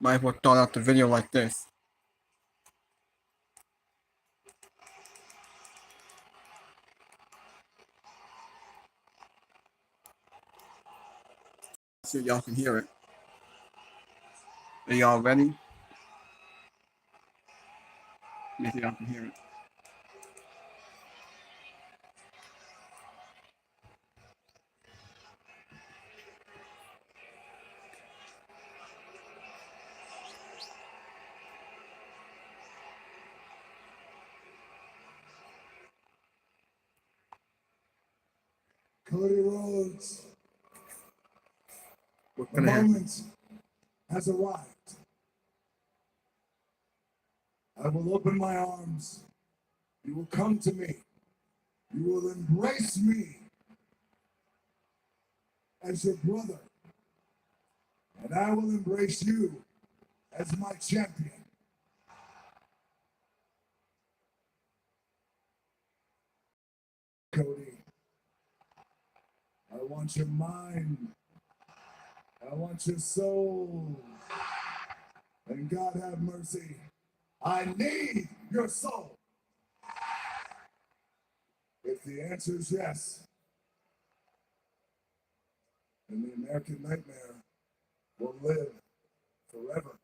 Might as well start out the video like this. See if y'all can hear it. Are y'all ready? Let me see if y'all can hear it. Cody Rhodes, The moment has arrived. I will open my arms. You will come to me. You will embrace me as your brother. And I will embrace you as my champion. Cody, I want your mind. I want your soul. And God have mercy, I need your soul. If the answer is yes, then the American nightmare will live forever.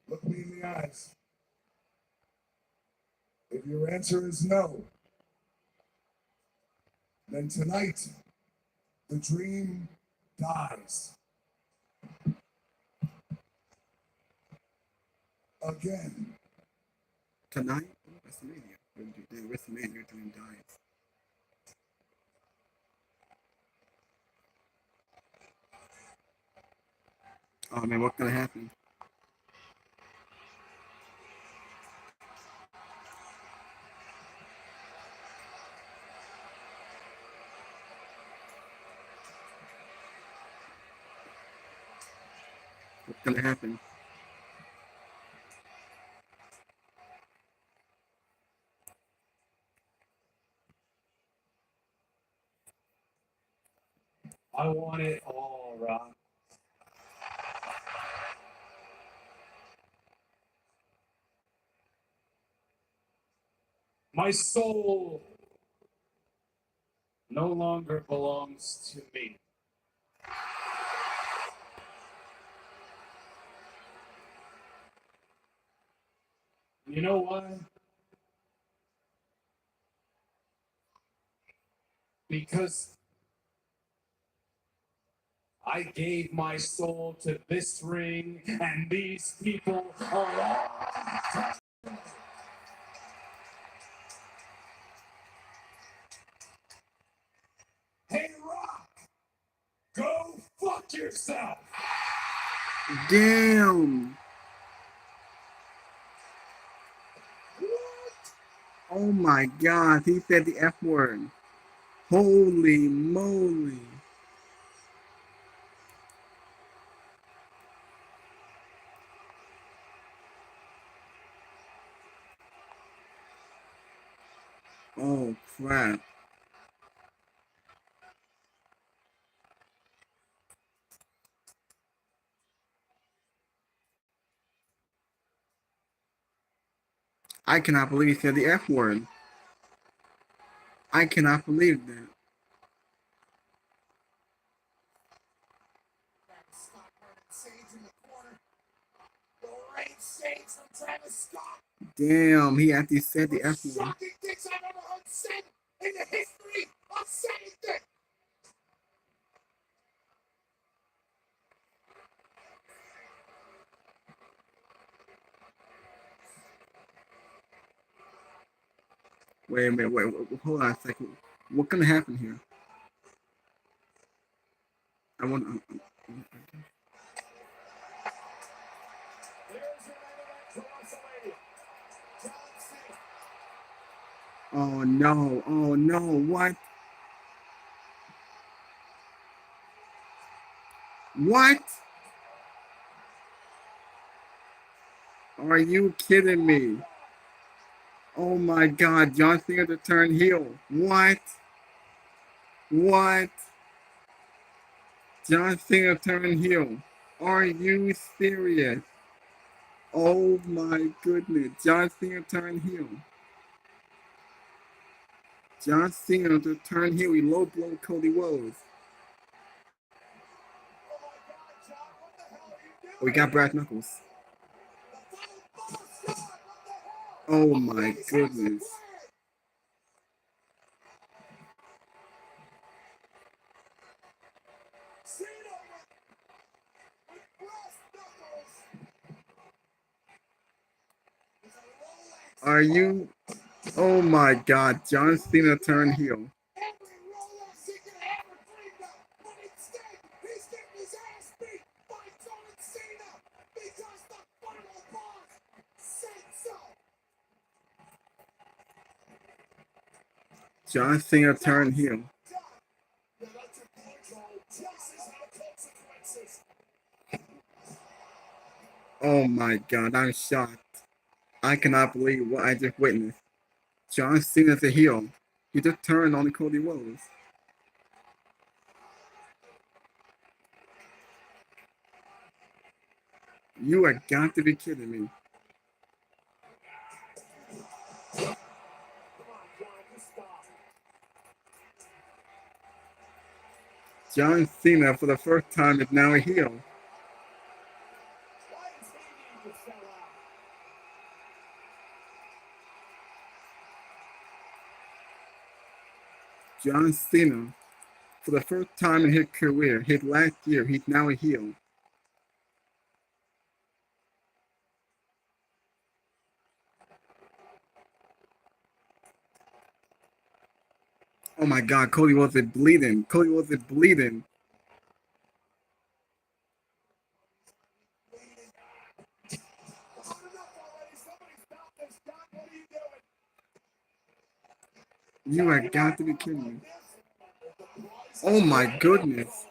Look me in the eyes. If your answer is no, then tonight the dream dies. Again. Tonight, WrestleMania, your dream dies. Oh man, what's gonna happen? What's gonna happen? I want it all, Rock. My soul no longer belongs to me. You know why? Because I gave my soul to this ring, and these people are all. Hey, Rock! Go fuck yourself! Damn! Oh my God, he said the F word. Holy moly. Oh crap. I cannot believe he said the F word. I cannot believe that. Damn, he actually said the F word. Shocking things I've ever heard said in the history of saying things. Wait a minute, wait, hold on a second. What's gonna happen here? I want to. Oh no, oh no, what? What? Are you kidding me? Oh my God, John Cena to turn heel. What? What? John Cena turned heel. Are you serious? Oh my goodness. John Cena turned heel. John Cena to turn heel. He low blow Cody Rhodes. We got Brass Knuckles. Oh my goodness. Are you? Oh my God. John Cena turned heel. John Cena turned heel. Oh my God, I'm shocked. I cannot believe what I just witnessed. John Cena's a heel. He just turned on Cody Rhodes. You are got to be kidding me. John Cena, for the first time, is now a heel. John Cena, for the first time in his career, his last year, he's now a heel. Oh my God, Cody Rhodes is bleeding. Cody Rhodes is bleeding. You are got to be kidding me. Oh my goodness.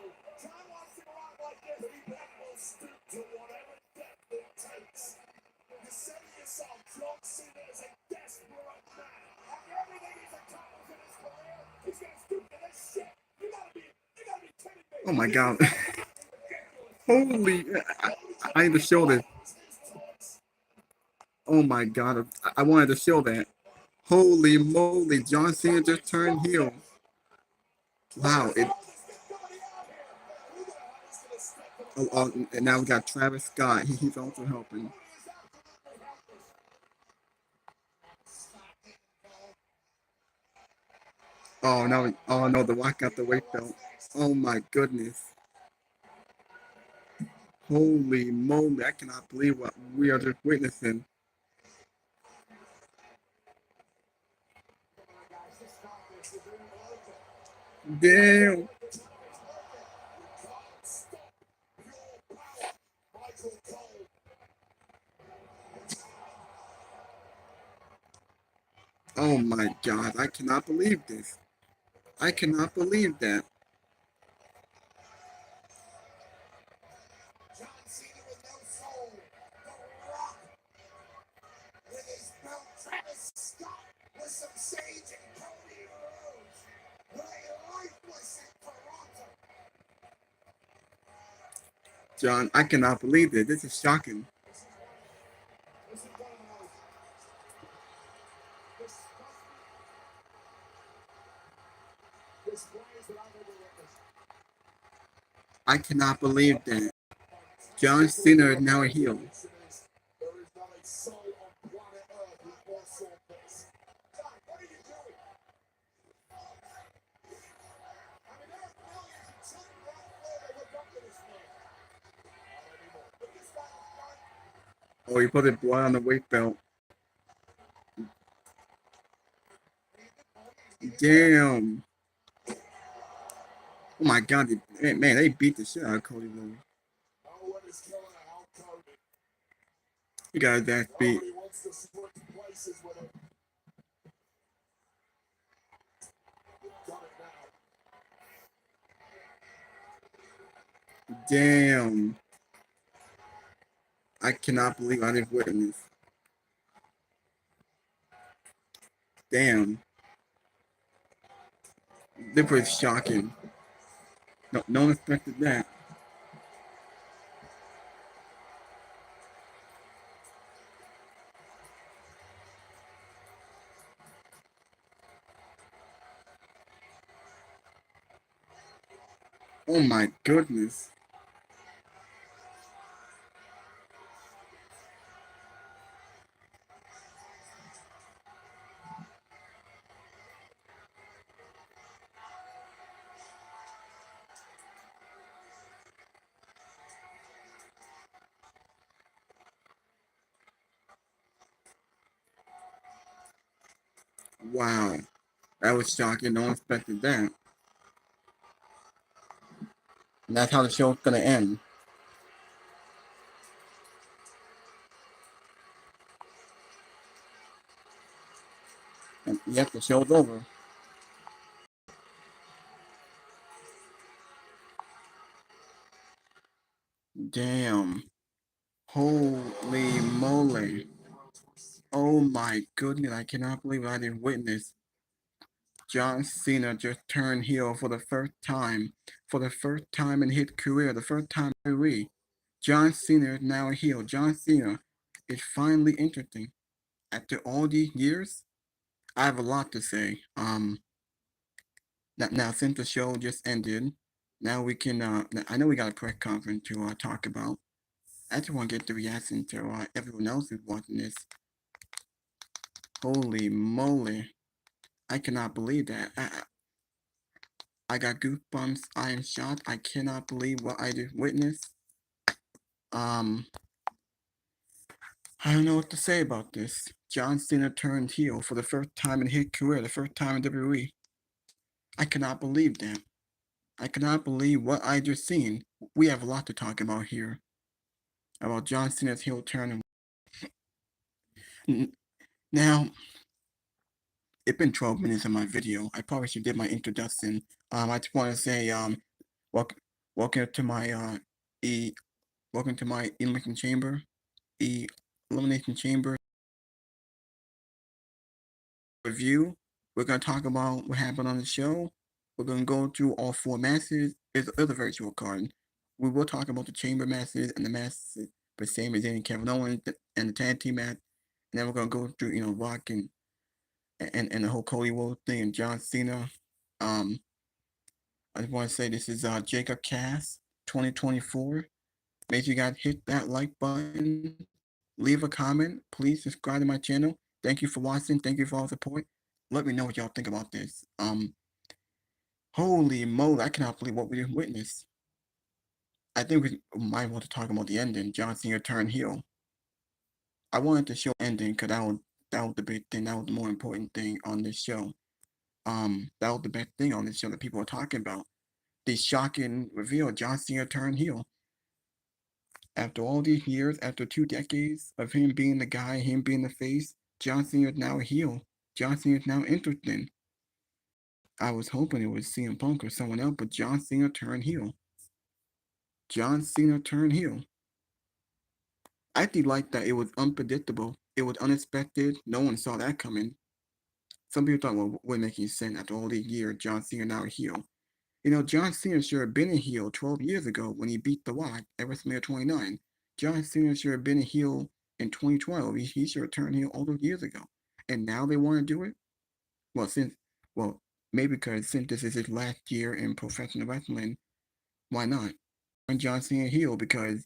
Oh my God. Holy, I need to show this. Oh my God, I wanted to show that. Holy moly, John Cena just turned heel. Wow. And now we got Travis Scott. He's also helping. Oh no! Oh no! The Rock got the weight belt. Oh my goodness! Holy moly! I cannot believe what we are just witnessing. Damn! Oh my God! I cannot believe this. I cannot believe that. John, I cannot believe this. This is shocking. I cannot believe that. John Cena is now a heel. Oh, he put his blood on the weight belt. Damn. Oh my God, man, they beat the shit out of Cody Rhodes. He got his ass beat. Damn. I cannot believe I didn't witness. Damn. This was shocking. No one expected that. Oh my goodness. Wow. That was shocking. No one expected that. And that's how the show's gonna end. And yep, the show's over. Damn. Holy moly. Oh my goodness, I cannot believe I didn't witness John Cena just turned heel for the first time. For the first time in his career, the first time ever. John Cena is now a heel. John Cena is finally interesting. After all these years, I have a lot to say. Now since the show just ended, now we can. I know we got a press conference to talk about. I just want to get the reaction to everyone else who's watching this. Holy moly! I cannot believe that. I got goosebumps. I am shocked. I cannot believe what I just witnessed. Um, I don't know what to say about this. John Cena turned heel for the first time in his career, the first time in WWE. I cannot believe that. I cannot believe what I just seen. We have a lot to talk about here. About John Cena's heel turn. Now, it's been 12 minutes of my video. I probably should did my introduction. I just want to say, welcome, welcome to my e, welcome to my elimination chamber, elimination chamber review. We're gonna talk about what happened on the show. We're gonna go through all four matches. It's a virtual card. We will talk about the chamber matches and the matches, the same as any Kevin Owens and the tag team match. And then we're gonna go through, Rock and the whole Cody Rhodes thing and John Cena. I just want to say this is Jacob Cass 2024. Make sure you guys hit that like button, leave a comment, please subscribe to my channel. Thank you for watching. Thank you for all the support. Let me know what y'all think about this. Holy moly, I cannot believe what we just witnessed. I think we might want to talk about the ending. John Cena turned heel. I wanted to show ending because that was the big thing. That was the more important thing on this show. That was the best thing on this show that people were talking about. The shocking reveal: John Cena turned heel. After all these years, after 2 decades of him being the guy, him being the face, John Cena is now a heel. John Cena is now interesting. I was hoping it was CM Punk or someone else, but John Cena turned heel. John Cena turned heel. I actually like that it was unpredictable. It was unexpected. No one saw that coming. Some people thought, well, we're making sense after all these years, John Cena now a heel. John Cena should have been a heel 12 years ago when he beat The Rock at WrestleMania 29. John Cena should have been a heel in 2012. He should have turned heel all those years ago. And now they want to do it? Well, maybe because since this is his last year in professional wrestling, why not? And John Cena heel because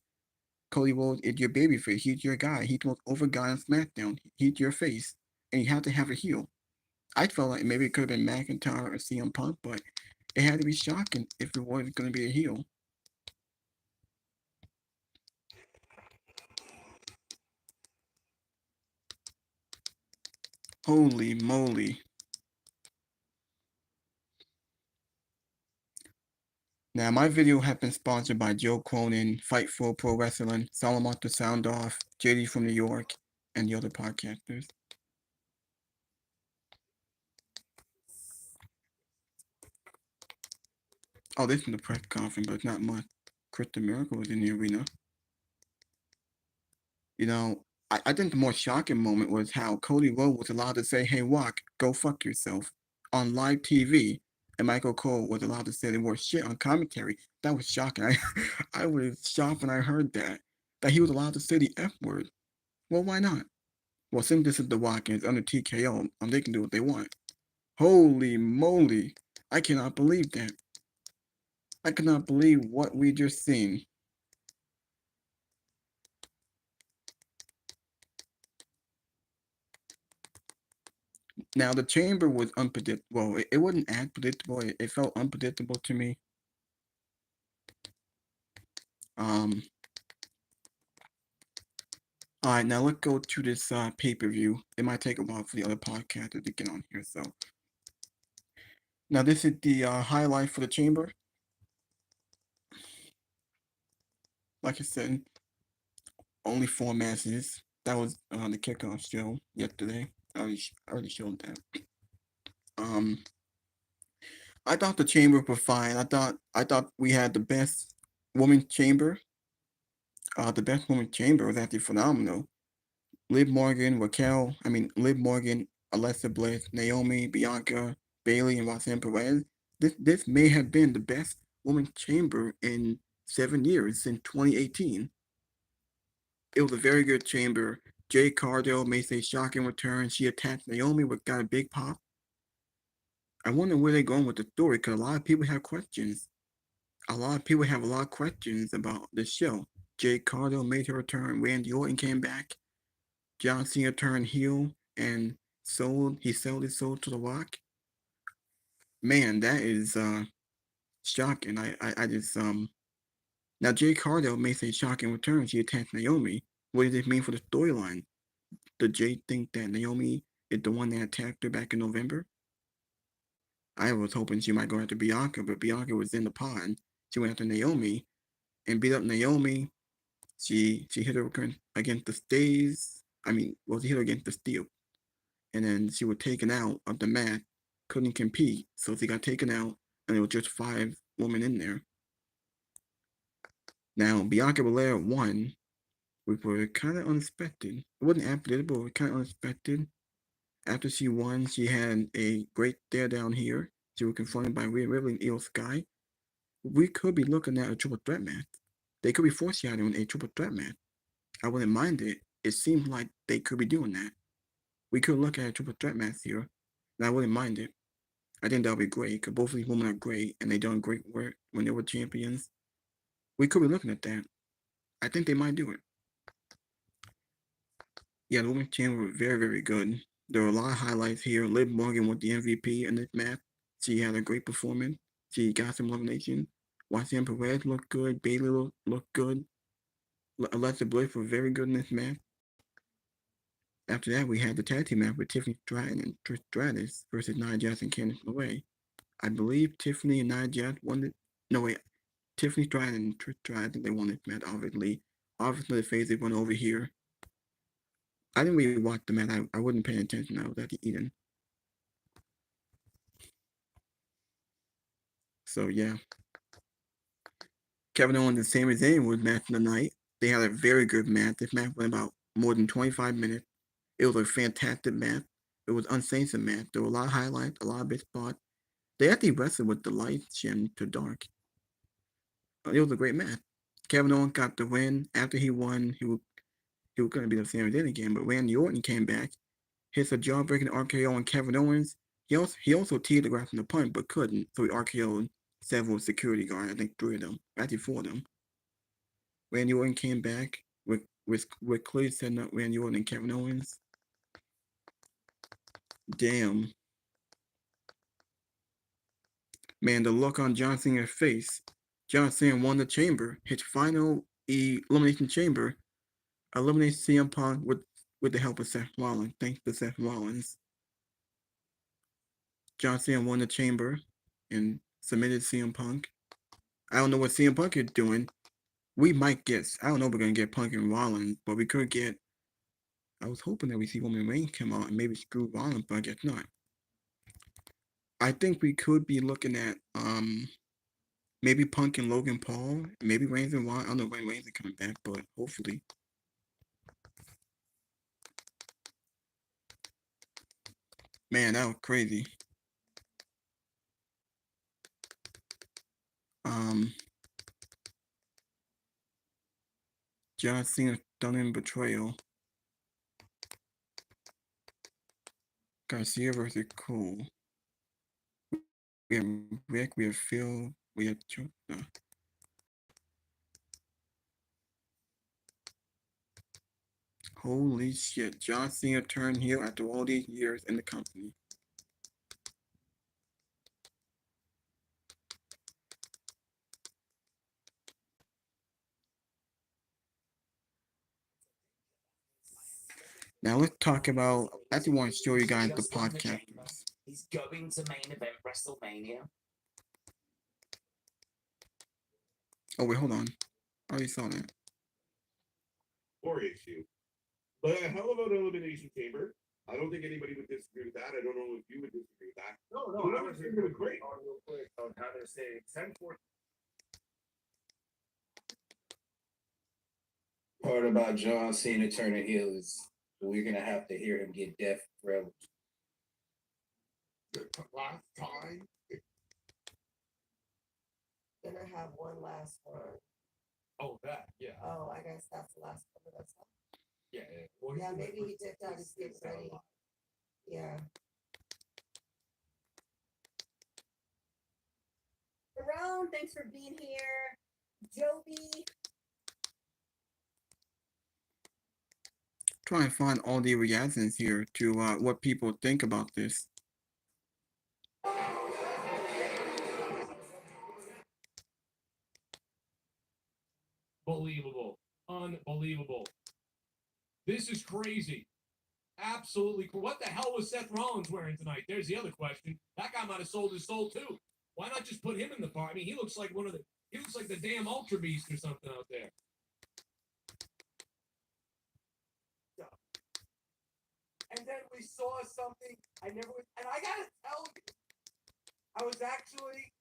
Cody Rhodes is your babyface. He's your guy. He's the most over guy on SmackDown. He's your face. And you have to have a heel. I felt like maybe it could have been McIntyre or CM Punk, but it had to be shocking if it was going to be a heel. Holy moly. Now, my video has been sponsored by Joe Cronin, Fightful Pro Wrestling, Solomon the Sound Off, JD from New York, and the other podcasters. Oh, this is the press conference, but it's not much. Christian Miracle was in the arena. I think the more shocking moment was how Cody Rhodes was allowed to say, "Hey, Rock, go fuck yourself," on live TV, and Michael Cole was allowed to say the word shit on commentary. That was shocking. I was shocked when I heard that he was allowed to say the F word. Well, why not? Well, since this is The Rock and it's under TKO, they can do what they want. Holy moly. I cannot believe that. I cannot believe what we just seen. Now the chamber was unpredictable. Well, it wasn't as predictable. It felt unpredictable to me. Um. All right, now let's go to this pay-per-view. It might take a while for the other podcasters to get on here. So now this is the highlight for the chamber. Like I said, only 4 matches. That was the kickoff show yesterday. I already showed that. Um, I thought the chamber was fine. I thought we had the best women's chamber. The best women's chamber was actually phenomenal. Liv Morgan, Liv Morgan, Alexa Bliss, Naomi, Bianca, Bailey, and Roxanne Perez. This may have been the best women's chamber in 7 years since 2018. It was a very good chamber. Jay Cardell made a shocking return. She attacked Naomi, but got a big pop. I wonder where they're going with the story because a lot of people have questions. A lot of people have a lot of questions about this show. Jay Cardell made her return. Randy Orton came back. John Cena turned heel and sold his soul to The Rock. Man, that is shocking. I just Now Jay Cardell makes a shocking return. She attacked Naomi. What does it mean for the storyline? Did Jay think that Naomi is the one that attacked her back in November? I was hoping she might go after Bianca, but Bianca was in the pond. She went after Naomi and beat up Naomi. She hit her against the stays. She hit her against the steel, and then she was taken out of the mat. Couldn't compete, so she got taken out, and there was just 5 women in there. Now Bianca Belair won, which was kind of unexpected. It wasn't unpredictable, but kind of unexpected. After she won, she had a great stare down here. She was confronted by Rhea Ripley and Io Sky. We could be looking at a triple threat match. They could be foreshadowing a triple threat match. I wouldn't mind it. It seems like they could be doing that. We could look at a triple threat match here, and I wouldn't mind it. I think that would be great because both of these women are great and they done great work when they were champions. We could be looking at that. I think they might do it. Yeah, the women's chamber was very, very good. There were a lot of highlights here. Liv Morgan was the MVP in this match. She had a great performance. She got some elimination. Roxanne Perez looked good. Bailey looked good. Alexa Bliss was very good in this match. After that, we had the tag team match with Tiffany Stratton and Trish Stratus versus Nia Jax and Candice LeRae. I believe Tiffany and Nia Jax won it. No, wait. Tiffany Stratton and Trish Stratus, they won this match, obviously. Obviously, the phase they went over here. I didn't really watch the match. I wasn't paying attention. I was at the Eden. So, yeah. Kevin Owens and Sami Zayn was match of the night. They had a very good match. This match went about more than 25 minutes. It was a fantastic match. It was uncensored match. There were a lot of highlights, a lot of big spots. They actually wrestled with the lights dim to dark. It was a great match. Kevin Owens got the win. After he won, he was going to be the Sami Zayn again, but Randy Orton came back, hits a jawbreaking RKO on Kevin Owens. He also teed the grass from the punt, but couldn't, so he RKO'd several security guards, I think 3 of them, actually 4 of them. Randy Orton came back with clearly setting up Randy Orton and Kevin Owens. Damn. Man, the look on John Cena's face. John Cena won the chamber, his final elimination chamber, eliminated CM Punk with the help of Seth Rollins. Thanks to Seth Rollins. John Cena won the chamber and submitted CM Punk. I don't know what CM Punk is doing. We might get, I don't know if we're going to get Punk and Rollins, but we could get, I was hoping that we see Roman Reigns come out and maybe screw Rollins, but I guess not. I think we could be looking at maybe Punk and Logan Paul, maybe Reigns and Rollins. I don't know when Reigns is coming back, but hopefully. Man, that was crazy. John Cena stunning betrayal. Garcia versus Cole. We have Rick, we have Phil, We have holy shit! John Cena turned heel after all these years in the company. Now let's talk about. I just want to show you guys the podcast. He's going to main event WrestleMania. Oh wait, hold on. I already saw that. Or issue. But how about Elimination Chamber? I don't think anybody would disagree with that. I don't know if you would disagree with that. No, I was thinking it was great. Real quick on how they're saying 10-4. Part about John Cena turning heel is we're gonna have to hear him get death forever. The last time. Gonna have one last one. Oh, that, yeah. Oh, I guess that's the last one. That's all. Yeah. Well, Yeah, maybe he dipped out his getting ready. Yeah. Aaron, thanks for being here. Joby. Trying to find all the reactions here to what people think about this. Unbelievable. Unbelievable. This is crazy. Absolutely cool. What the hell was Seth Rollins wearing tonight? There's the other question. That guy might have sold his soul too. Why not just put him in the bar? I mean, he looks like he looks like the damn Ultra Beast or something out there. And then we saw something I never was, and I gotta tell you, I was actually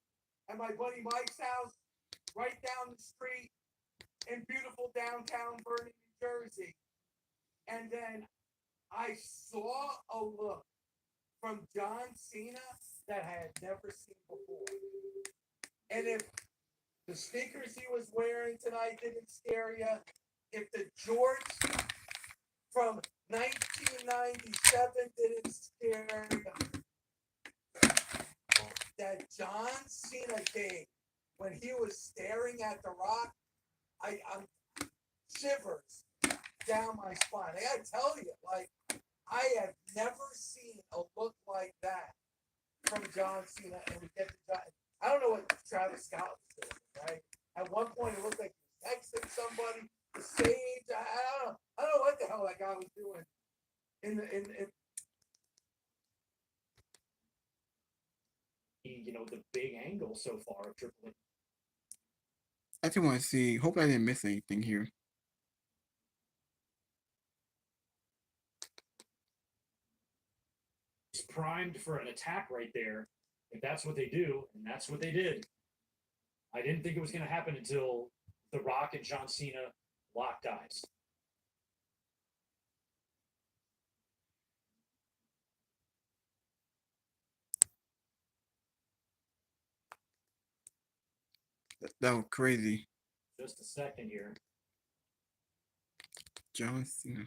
at my buddy Mike's house right down the street in beautiful downtown Vernon, New Jersey. And then I saw a look from John Cena that I had never seen before. And if the sneakers he was wearing tonight didn't scare you, if the jorts from 1997 didn't scare you, that John Cena gave when he was staring at The Rock, I'm shivers down my spine. I gotta tell you, like, I have never seen a look like that from John Cena. And we get to John. I don't know what Travis Scott was doing, right? At one point, it looked like he was texting somebody, the stage. I don't know what the hell that guy was doing. You know, the big angle so far of Triple H. I just want to see. Hope I didn't miss anything here. It's primed for an attack right there. If that's what they do, and that's what they did. I didn't think it was going to happen until The Rock and John Cena locked eyes. That was crazy. Just a second here. John Cena.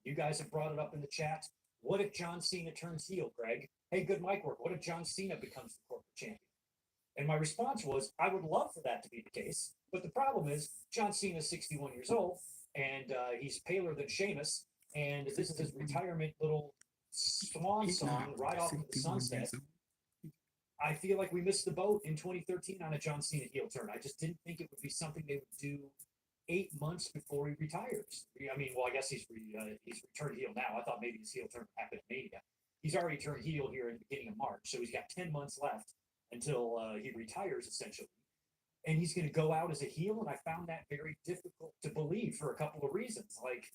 You guys have brought it up in the chat. What if John Cena turns heel, Greg? Hey, good mic work. What if John Cena becomes the corporate champion? And my response was, I would love for that to be the case. But the problem is, John Cena is 61 years old, and he's paler than Sheamus. And this is his retirement little swan song right off into the sunset. I feel like we missed the boat in 2013 on a John Cena heel turn. I just didn't think it would be something they would do 8 months before he retires. I mean, well, I guess he's returned heel now. I thought maybe his heel turn happened at Mania. He's already turned heel here in the beginning of March, so he's got 10 months left until he retires, essentially. And he's going to go out as a heel, and I found that very difficult to believe for a couple of reasons. Like,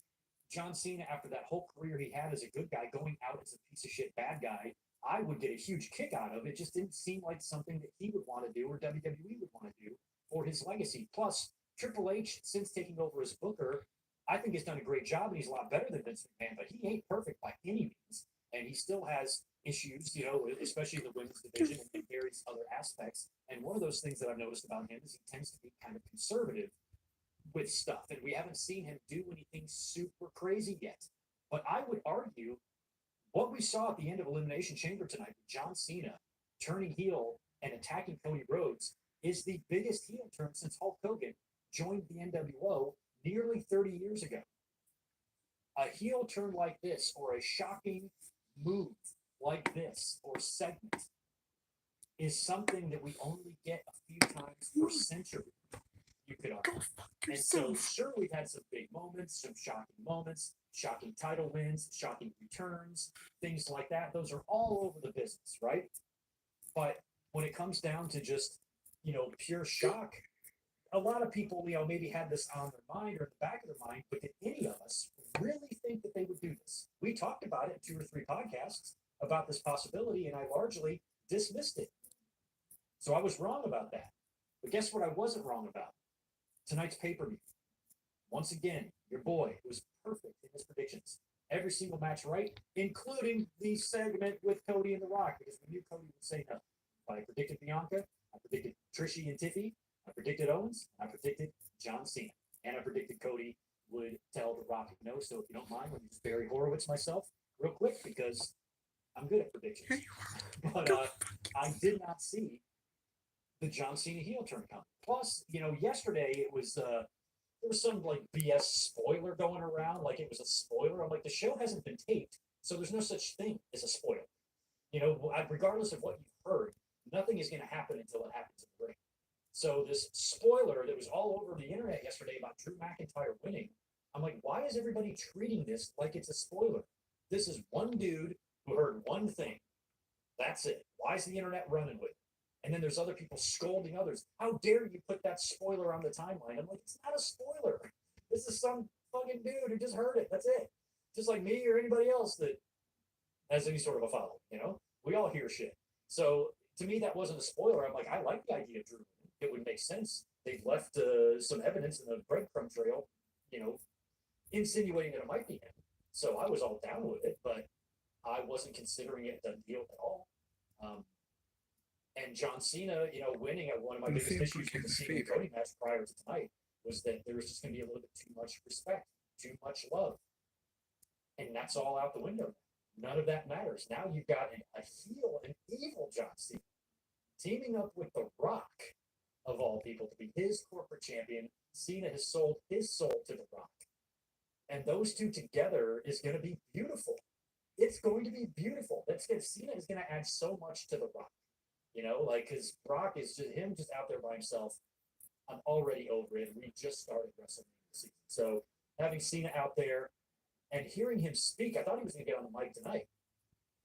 John Cena, after that whole career he had as a good guy, going out as a piece of shit bad guy, I would get a huge kick out of it. It just didn't seem like something that he would want to do or WWE would want to do for his legacy. Plus, Triple H, since taking over as Booker, I think has done a great job, and he's a lot better than Vince McMahon, but he ain't perfect by any means. And he still has issues, you know, especially in the women's division and various other aspects. And one of those things that I've noticed about him is he tends to be kind of conservative with stuff, and we haven't seen him do anything super crazy yet. But I would argue what we saw at the end of Elimination Chamber tonight with John Cena turning heel and attacking Cody Rhodes is the biggest heel turn since Hulk Hogan joined the NWO nearly 30 years ago. A heel turn like this, or a shocking move like this, or segment, is something that we only get a few times per century, you could argue. And so, sure, we've had some big moments, shocking title wins, shocking returns, things like that. Those are all over the business, right? But when it comes down to just, pure shock, a lot of people, maybe had this on their mind or in the back of their mind, but did any of us really think that they would do this? We talked about it in 2 or 3 podcasts about this possibility, and I largely dismissed it. So I was wrong about that. But guess what I wasn't wrong about? Tonight's pay-per-view. Once again, your boy was perfect in his predictions. Every single match right, including the segment with Cody and The Rock, because we knew Cody would say no. But I predicted Bianca, I predicted Trishi and Tiffy, I predicted Owens, I predicted John Cena, and I predicted Cody would tell The Rock no. So if you don't mind, let me just Barry Horowitz myself real quick, because I'm good at predictions. But I did not see the John Cena heel turn coming. Plus, yesterday it was there was some like BS spoiler going around, like it was a spoiler. I'm like, the show hasn't been taped, so there's no such thing as a spoiler. Regardless of what you've heard, nothing is going to happen until it happens in the ring. So this spoiler that was all over the internet yesterday about Drew McIntyre winning, I'm like, why is everybody treating this like it's a spoiler? This is one dude who heard one thing. That's it. Why is the internet running with it? And then there's other people scolding others. How dare you put that spoiler on the timeline? I'm like, it's not a spoiler. This is some fucking dude who just heard it. That's it. Just like me or anybody else that has any sort of a following, We all hear shit. So to me, that wasn't a spoiler. I'm like, I like the idea of Drew. It would make sense. They've left some evidence in the breadcrumb trail, insinuating that it might be him. So I was all down with it, but I wasn't considering it a deal at all. And John Cena, winning at one of my biggest issues with the Cena and Cody match prior to tonight was that there was just going to be a little bit too much respect, too much love. And that's all out the window. None of that matters. Now you've got a heel, an evil John Cena, teaming up with The Rock, of all people, to be his corporate champion. Cena has sold his soul to The Rock. And those two together is going to be beautiful. It's going to be beautiful. Cena is going to add so much to The Rock. Because Brock is just out there by himself. I'm already over it. We just started WrestleMania season. So having Cena out there and hearing him speak, I thought he was going to get on the mic tonight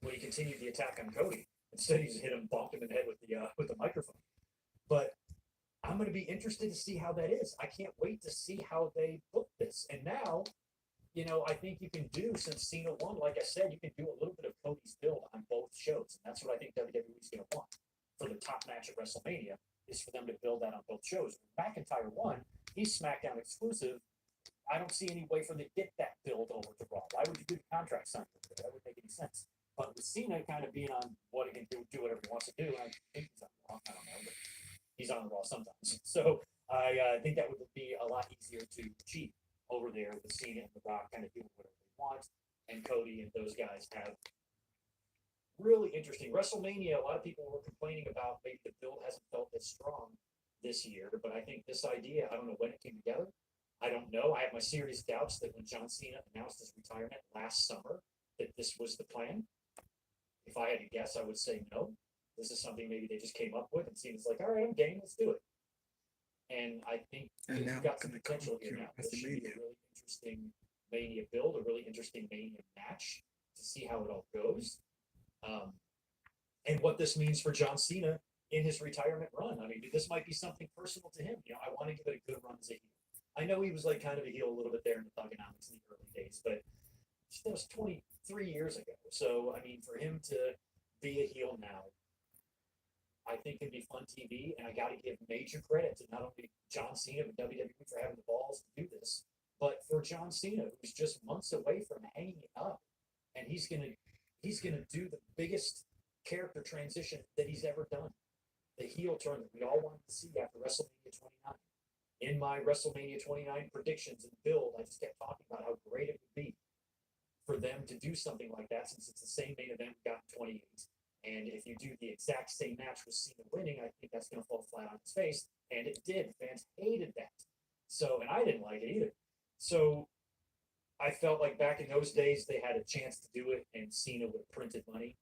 when he continued the attack on Cody. Instead, he just bonked him in the head with the microphone. But I'm going to be interested to see how that is. I can't wait to see how they book this. And now, I think you can do, since Cena won, like I said, you can do a little bit of Cody's build on both shows. And that's what I think WWE is going to want for the top match at WrestleMania, is for them to build that on both shows. When McIntyre won, he's SmackDown exclusive. I don't see any way for them to get that build over to Raw. Why would you do the contract signing? That wouldn't make any sense. But with Cena kind of being on what he can do whatever he wants to do, and I think he's on Raw. I don't know, but he's on Raw sometimes. So I think that would be a lot easier to achieve over there with Cena and The Rock kind of doing whatever they want, and Cody and those guys have really interesting. WrestleMania, a lot of people were complaining about maybe the build hasn't felt as strong this year, but I think this idea, I don't know when it came together. I don't know. I have my serious doubts that when John Cena announced his retirement last summer, that this was the plan. If I had to guess, I would say no. This is something maybe they just came up with, and Cena's like, all right, I'm game, let's do it. And I think we've got some potential here now. This should be a really interesting Mania build, a really interesting Mania match to see how it all goes. And what this means for John Cena in his retirement run. I mean, this might be something personal to him. I want to give it a good run as a heel. I know he was like kind of a heel a little bit there in the Thugonomics in the early days, but that was 23 years ago. So, I mean, for him to be a heel now, I think can be fun TV. And I got to give major credit to not only John Cena, but WWE for having the balls to do this, but for John Cena, who's just months away from hanging it up. And he's gonna do the biggest character transition that he's ever done. The heel turn that we all wanted to see after WrestleMania 29. In my WrestleMania 29 predictions and build, I just kept talking about how great it would be for them to do something like that, since it's the same main event we got in 28. And if you do the exact same match with Cena winning, I think that's going to fall flat on his face. And it did. Fans hated that. So, and I didn't like it either. So I felt like back in those days, they had a chance to do it and Cena would have printed money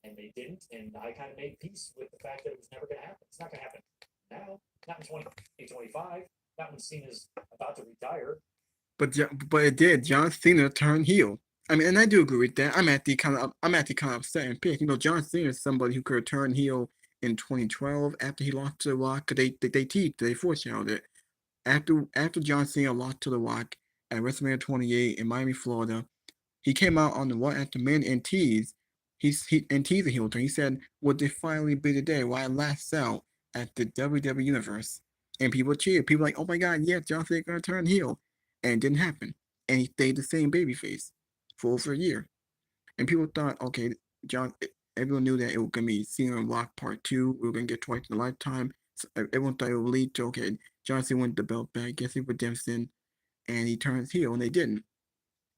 and they didn't. And I kind of made peace with the fact that it was never going to happen. It's not going to happen now, not in 2025, not when Cena's about to retire. But it did. John Cena turned heel. I mean, and I do agree with that. I'm actually kind of upset and pissed. You know, John Cena is somebody who could have turned heel in 2012 after he lost to The Rock. 'Cause they teased, they foreshadowed it. After John Cena lost to The Rock at WrestleMania 28 in Miami, Florida, he came out on the Raw after men and teased. And teased a heel turn. He said, "Would it finally be the day where I last out at the WWE Universe?" And people cheered. People were like, "Oh my God, yeah, John Cena gonna turn heel," and it didn't happen. And he stayed the same babyface for over a year. And people thought, okay, John. Everyone knew that it was gonna be Cena and Rock Part 2. We were gonna get twice in a lifetime. So everyone thought it would lead to, okay, John Cena went the belt back, gets his redemption, and he turns heel, and they didn't.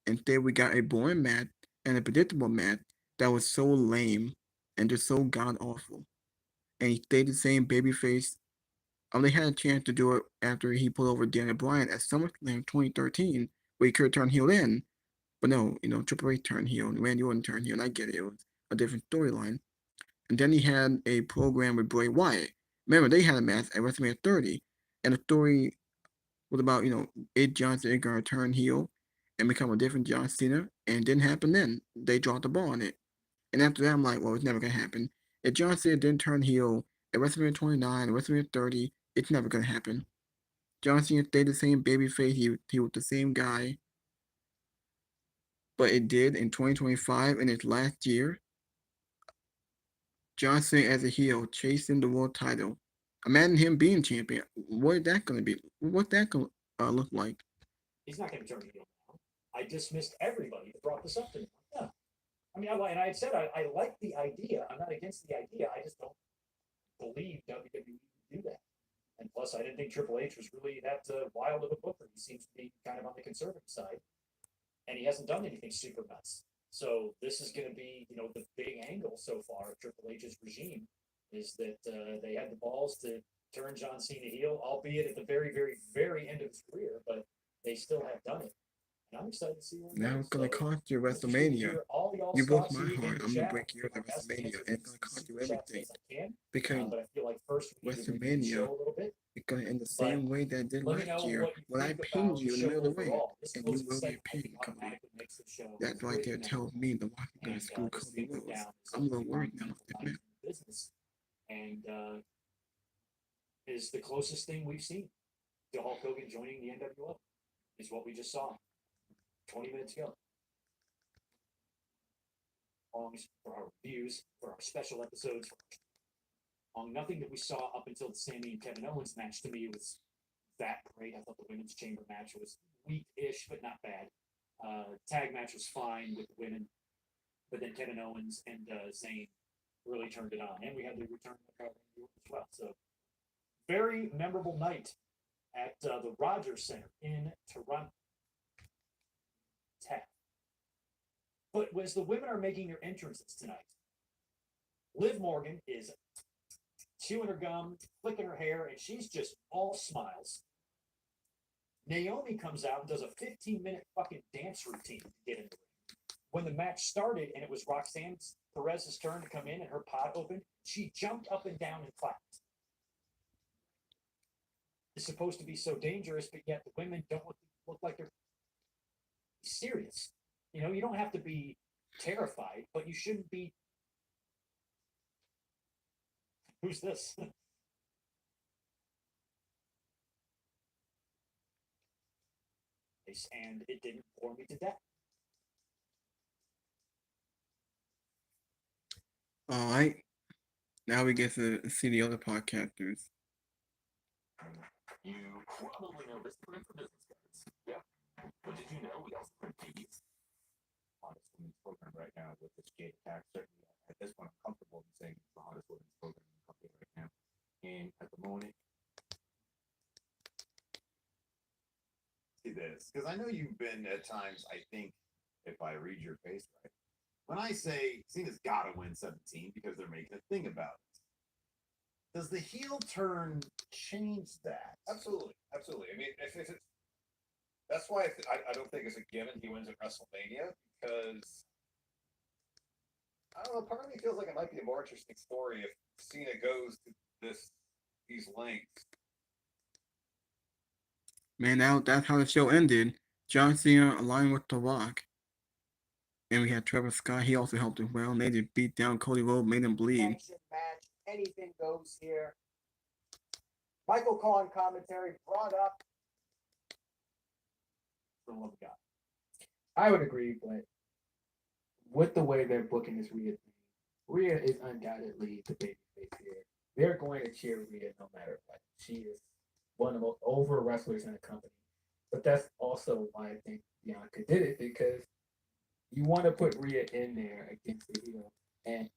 Instead, we got a boring match and a predictable match that was so lame and just so god awful. And he stayed the same babyface. They had a chance to do it after he put over Daniel Bryan at SummerSlam 2013, where he could have turned heel then. But no, Triple H turned heel and Randy Orton turned heel, and I get it. It was a different storyline. And then he had a program with Bray Wyatt. Remember, they had a match at WrestleMania 30, and the story was about, Ed Johnson going to turn heel and become a different John Cena, and it didn't happen then. They dropped the ball on it. And after that, I'm like, well, it's never going to happen. If John Cena didn't turn heel at WrestleMania 29, WrestleMania 30, it's never going to happen. John Cena stayed the same babyface. He was the same guy. But it did in 2025, in its last year. John Cena as a heel chasing the world title. Imagine him being champion. What is that going to be? What's that going to look like? He's not going to turn heel now. I dismissed everybody that brought this up to me. Yeah. I mean, and I had said I like the idea. I'm not against the idea. I just don't believe WWE would do that. And plus, I didn't think Triple H was really that wild of a booker. He seems to be kind of on the conservative side, and he hasn't done anything super nuts. So this is going to be, the big angle so far of Triple H's regime is that they had the balls to turn John Cena heel, albeit at the very, very, very end of his career, but they still have done it. And I'm excited to see what now it's going to cost you WrestleMania. You broke my heart. I'm going to break yours at WrestleMania. And it's going to cost you everything. Because but I feel like first we need to WrestleMania show a little bit. is going to end the same way that it did last year when I pinned you in the middle of the ring. And you will get pinned, Cody. That right there tells me the Rock is going to screw Cody Rhodes. I'm a little worried now. Business. And is the closest thing we've seen to Hulk Hogan joining the NWO is what we just saw 20 minutes ago. For our reviews, for our special episodes, nothing that we saw up until the Sami and Kevin Owens match to me was that great. I thought the women's chamber match was weak-ish, but not bad. Tag match was fine with the women, but then Kevin Owens and Zayn really turned it on, and we had the return of Randy Orton as well. So very memorable night at the Rogers Center in Toronto. But as the women are making their entrances tonight, Liv Morgan is chewing her gum, flicking her hair, and she's just all smiles. Naomi comes out and does a 15-minute fucking dance routine to get in the ring. When the match started and it was Roxanne Perez's turn to come in and her pot opened, she jumped up and down and clapped. It's supposed to be so dangerous, but yet the women don't look like they're serious. You don't have to be terrified, but you shouldn't be. Who's this? And it didn't bore me to death. All right. Now we get to see the other podcasters. You probably know this, but for business cards. Yeah. But did you know we also print PPVs? Hottest women's program right now with this Jade Attack. Certainly, at this point, I'm comfortable in saying it's the hottest women's program in the company right now. And at the moment, see this because I know you've been at times. I think if I read your face right, when I say Cena's got to win 17 because they're making a thing about it, does the heel turn change that? Absolutely, absolutely. I mean, if it's that's why I don't think it's a given he wins at WrestleMania because I don't know. Part of me feels like it might be a more interesting story if Cena goes to these lengths. Man, that's how the show ended. John Cena aligned with The Rock. And we had Trevor Scott. He also helped as well. And they just beat down Cody Rhodes, made him bleed. Action match, anything goes here. Michael Cole on commentary brought up For what we got. I would agree, but with the way they're booking this Rhea thing, Rhea is undoubtedly the babyface here. They're going to cheer Rhea no matter what. She is one of the most over wrestlers in the company. But that's also why I think Bianca did it, because you want to put Rhea in there against the heel. And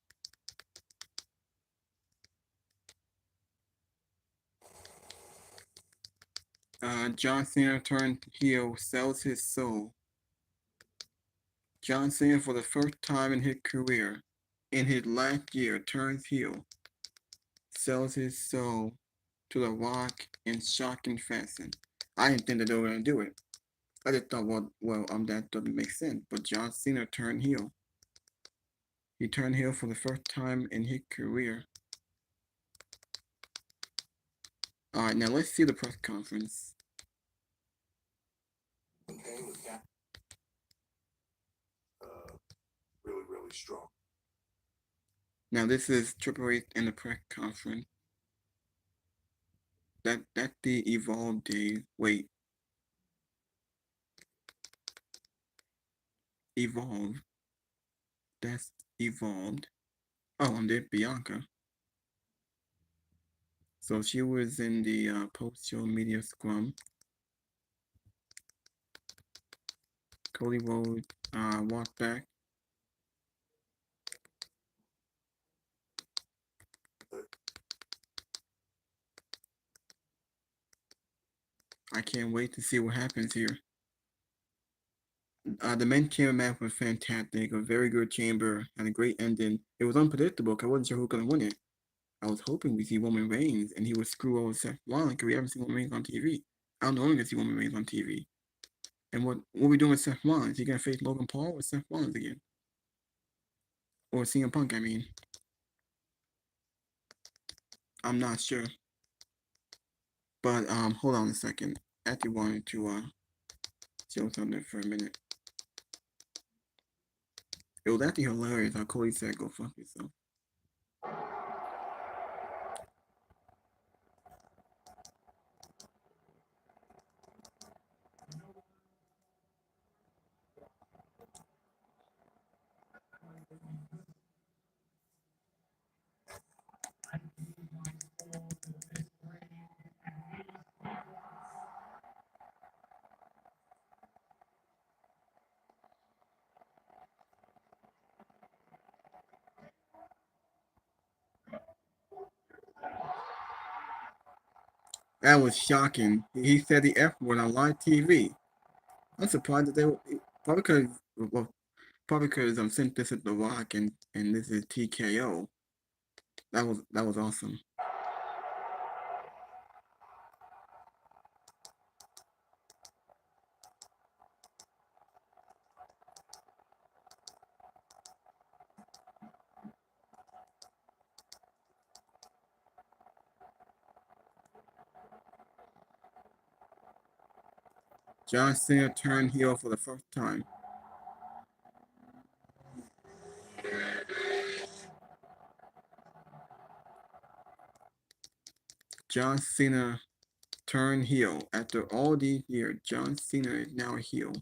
John Cena turned heel, sells his soul. John Cena, for the first time in his career, in his last year, turns heel, sells his soul to The Rock in shocking fashion. I didn't think that they were going to do it. I just thought, that doesn't make sense. But John Cena turned heel. He turned heel for the first time in his career. All right, now let's see the press conference. Okay, with that. Really, really strong. Now this is Triple H in the press conference. That's the Evolve days. Wait. Evolve. That's Evolved. Oh, and then Bianca. So she was in the post-show media scrum. Cody Rhodes walked back. I can't wait to see what happens here. The men's chamber match was fantastic. A very good chamber. Had a great ending. It was unpredictable because I wasn't sure who was going to win it. I was hoping we'd see Roman Reigns and he would screw over Seth Rollins because we haven't seen Roman Reigns on TV. I don't know when to see Roman Reigns on TV. And what are we doing with Seth Rollins? Is he going to face Logan Paul or Seth Rollins again? Or CM Punk, I mean. I'm not sure. But hold on a second. I actually wanted to show something for a minute. It was actually hilarious how Cody said, "Go fuck yourself." That was shocking. He said the F word on live TV. I'm surprised that they were probably because I'm sent this at The Rock and this is TKO. That was awesome. John Cena turned heel for the first time. John Cena turned heel. After all these years, John Cena is now a heel.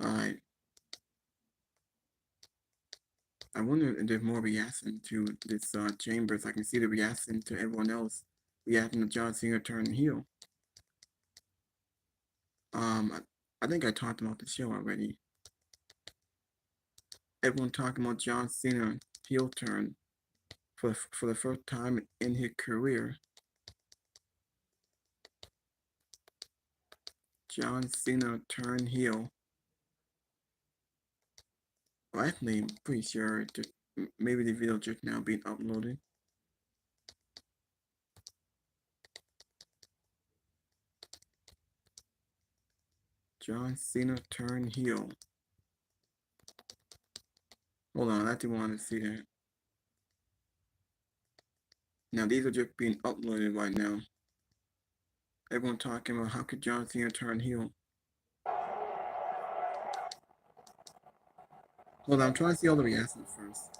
Alright. I wonder if there's more reaction to this chamber, so I can see the reaction to everyone else reacting to John Cena turning heel. I think I talked about the show already. Everyone talking about John Cena heel turn for the first time in his career. John Cena turn heel. Well, actually, I'm pretty sure maybe the video just now being uploaded. John Cena turn heel. Hold on, I actually want to see that. Now these are just being uploaded right now. Everyone talking about how could John Cena turn heel. Hold on, I'm trying to see all the reactions first.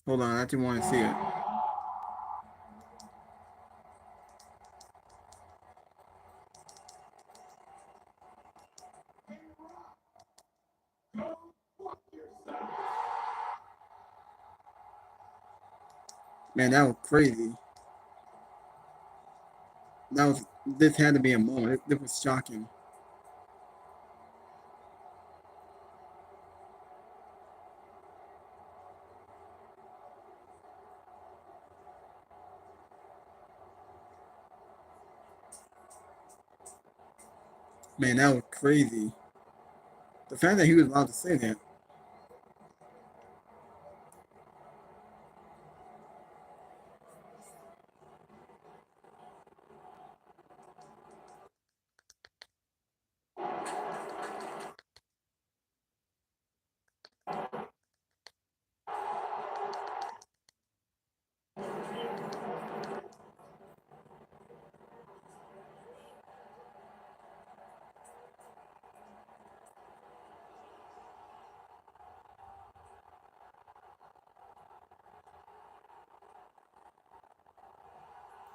Hold on, I actually want to see it. Man, that was crazy. This had to be a moment. This was shocking. Man, that was crazy. The fact that he was allowed to say that.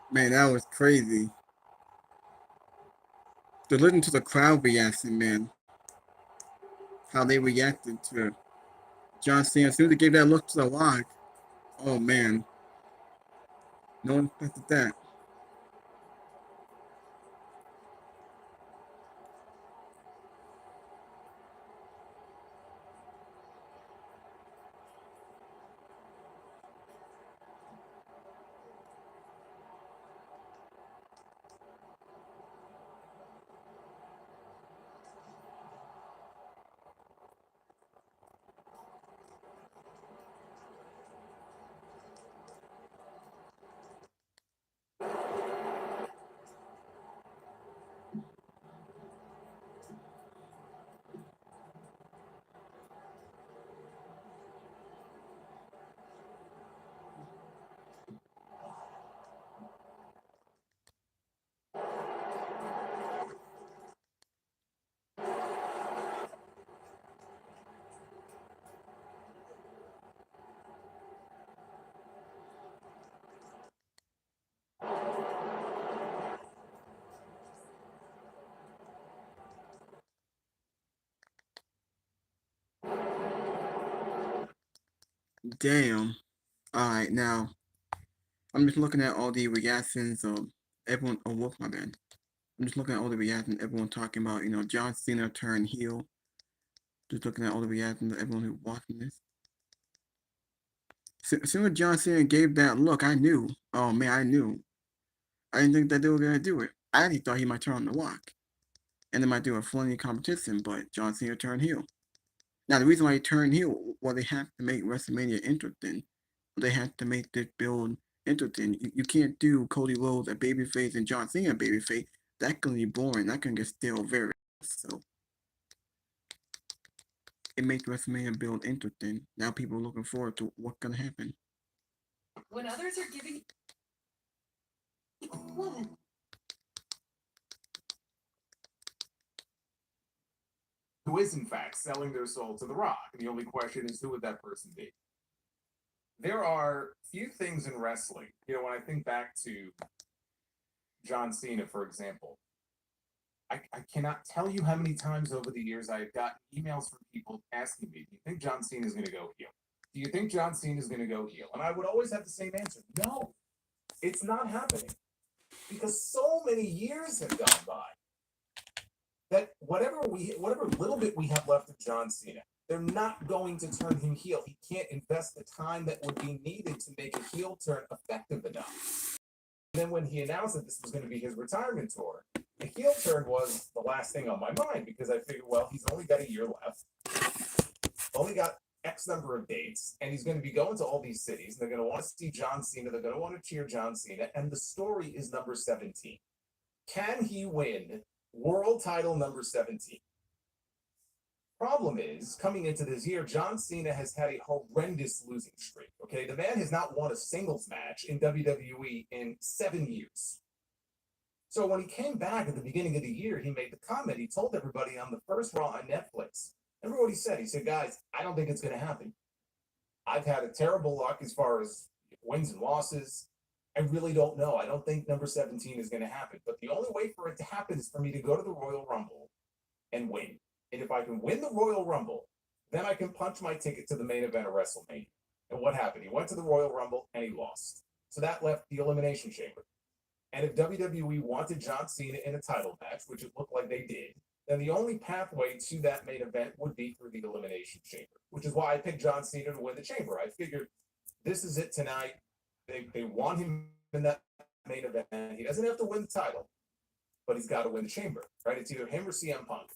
Man, that was crazy. To listen to the crowd reaction, man. How they reacted to John Cena. As soon as they gave that look to the Rock, oh man. No one expected that. Damn. Alright, now I'm just looking at all the reactions of everyone. Oh, whoop, my bad. I'm just looking at all the reactions, everyone talking about, John Cena turn heel. Just looking at all the reactions of everyone who's watching this. As soon as John Cena gave that look, I knew. Oh man, I knew. I didn't think that they were gonna do it. I actually thought he might turn on the Rock, and they might do a friendly competition. But John Cena turned heel. Now the reason why he turned heel, well, they have to make WrestleMania interesting. They have to make this build interesting. You can't do Cody Rhodes a babyface and John Cena a babyface. That's gonna be boring. That's gonna get stale very so. It makes WrestleMania build interesting. Now people are looking forward to what's gonna happen. When others are giving what? Who is in fact selling their soul to The Rock. And the only question is, who would that person be? There are few things in wrestling. When I think back to John Cena, for example, I cannot tell you how many times over the years I've gotten emails from people asking me, do you think John Cena is going to go heel? Do you think John Cena is going to go heel? And I would always have the same answer. No, it's not happening. Because so many years have gone by that whatever little bit we have left of John Cena, They're not going to turn him heel. He can't invest the time that would be needed to make a heel turn effective enough. And then when he announced that this was going to be his retirement tour, the heel turn was the last thing on my mind because I figured, well, he's only got a year left, only got X number of dates, and he's going to be going to all these cities. They're going to want to see John Cena. They're going to want to cheer John Cena. And the story is number 17. Can he win world title number 17? Problem is, coming into this year, John Cena has had a horrendous losing streak. Okay, the man has not won a singles match in WWE in 7 years. So when he came back at the beginning of the year, he made the comment. He told everybody on the first Raw on Netflix. Remember what he said? He said, guys, I don't think it's going to happen. I've had a terrible luck as far as wins and losses. I really don't know. I don't think number 17 is going to happen. But the only way for it to happen is for me to go to the Royal Rumble and win. And if I can win the Royal Rumble, then I can punch my ticket to the main event of WrestleMania. And what happened? He went to the Royal Rumble and he lost. So that left the Elimination Chamber. And if WWE wanted John Cena in a title match, which it looked like they did, then the only pathway to that main event would be through the Elimination Chamber, which is why I picked John Cena to win the Chamber. I figured this is it tonight. They want him in that main event. He doesn't have to win the title, but he's got to win the Chamber, right? It's either him or CM Punk.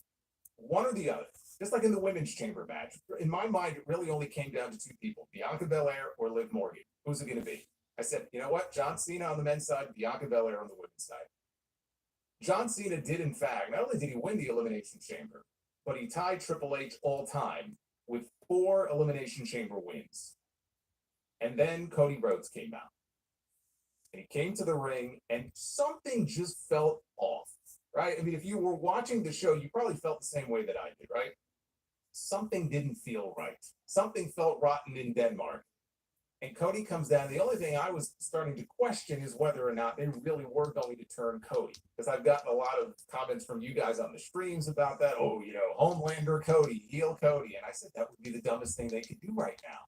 One or the other. Just like in the women's chamber match. In my mind, it really only came down to two people, Bianca Belair or Liv Morgan. Who's it going to be? I said, you know what? John Cena on the men's side, Bianca Belair on the women's side. John Cena did, in fact, not only did he win the Elimination Chamber, but he tied Triple H all time with 4 Elimination Chamber wins. And then Cody Rhodes came out. And he came to the ring, and something just felt off, right? I mean, if you were watching the show, you probably felt the same way that I did, right? Something didn't feel right. Something felt rotten in Denmark. And Cody comes down. The only thing I was starting to question is whether or not they really were going to turn Cody. Because I've gotten a lot of comments from you guys on the streams about that. Oh, you know, Homelander Cody, heel Cody. And I said that would be the dumbest thing they could do right now.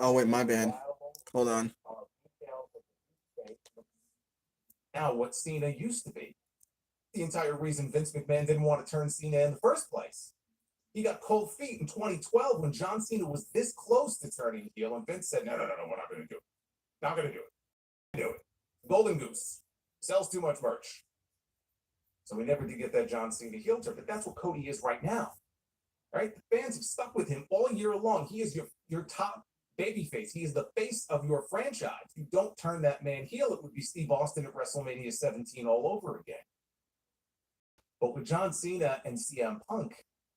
Oh, wait, my bad. Hold on. Now, what Cena used to be. The entire reason Vince McMahon didn't want to turn Cena in the first place. He got cold feet in 2012 when John Cena was this close to turning heel, and Vince said, no, we're not going to do it. Not going to do it. Do it. Golden Goose. Sells too much merch. So we never did get that John Cena heel turn, but that's what Cody is right now. Right? The fans have stuck with him all year long. He is your top babyface. He is the face of your franchise. If you don't turn that man heel, it would be Steve Austin at WrestleMania 17 all over again. But with John Cena and CM Punk,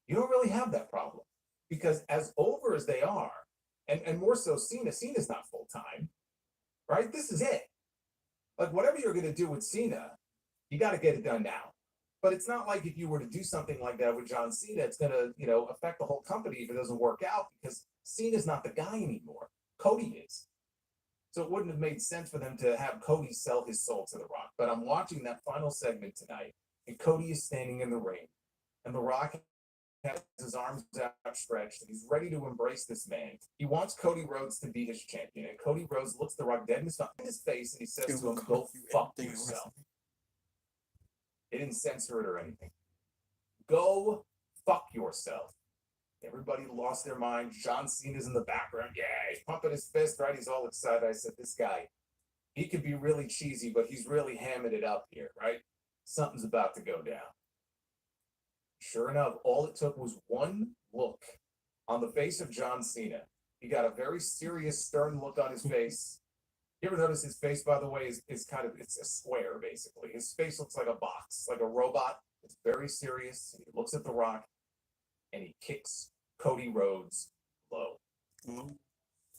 you don't really have that problem. Because as over as they are, and more so Cena's not full-time, right? This is it. Like, whatever you're going to do with Cena, you got to get it done now. But it's not like if you were to do something like that with John Cena, it's going to, affect the whole company if it doesn't work out, because Cena's not the guy anymore. Cody is. So it wouldn't have made sense for them to have Cody sell his soul to The Rock. But I'm watching that final segment tonight, and Cody is standing in the ring, and The Rock has his arms outstretched, and he's ready to embrace this man. He wants Cody Rhodes to be his champion, and Cody Rhodes looks The Rock dead in his face, and he says to him, "Go fuck yourself." They didn't censor it or anything. Go fuck yourself. Everybody lost their mind. John Cena's in the background. Yeah, he's pumping his fist, right? He's all excited. I said, this guy, he could be really cheesy, but he's really hamming it up here, right? Something's about to go down. Sure enough, all it took was one look on the face of John Cena. He got a very serious, stern look on his face. You ever notice his face, by the way, is it's a square, basically. His face looks like a box, like a robot. It's very serious. He looks at The Rock, and he kicks Cody Rhodes low. Mm-hmm.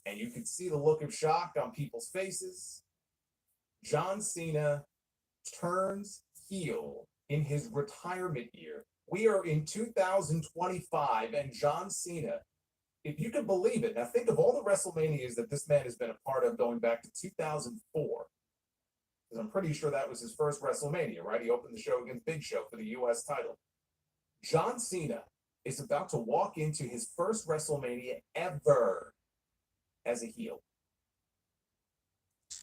And you can see the look of shock on people's faces. John Cena turns heel in his retirement year. We are in 2025, and John Cena, if you can believe it, now think of all the WrestleManias that this man has been a part of going back to 2004. Because I'm pretty sure that was his first WrestleMania, right? He opened the show against Big Show for the U.S. title. John Cena is about to walk into his first WrestleMania ever as a heel.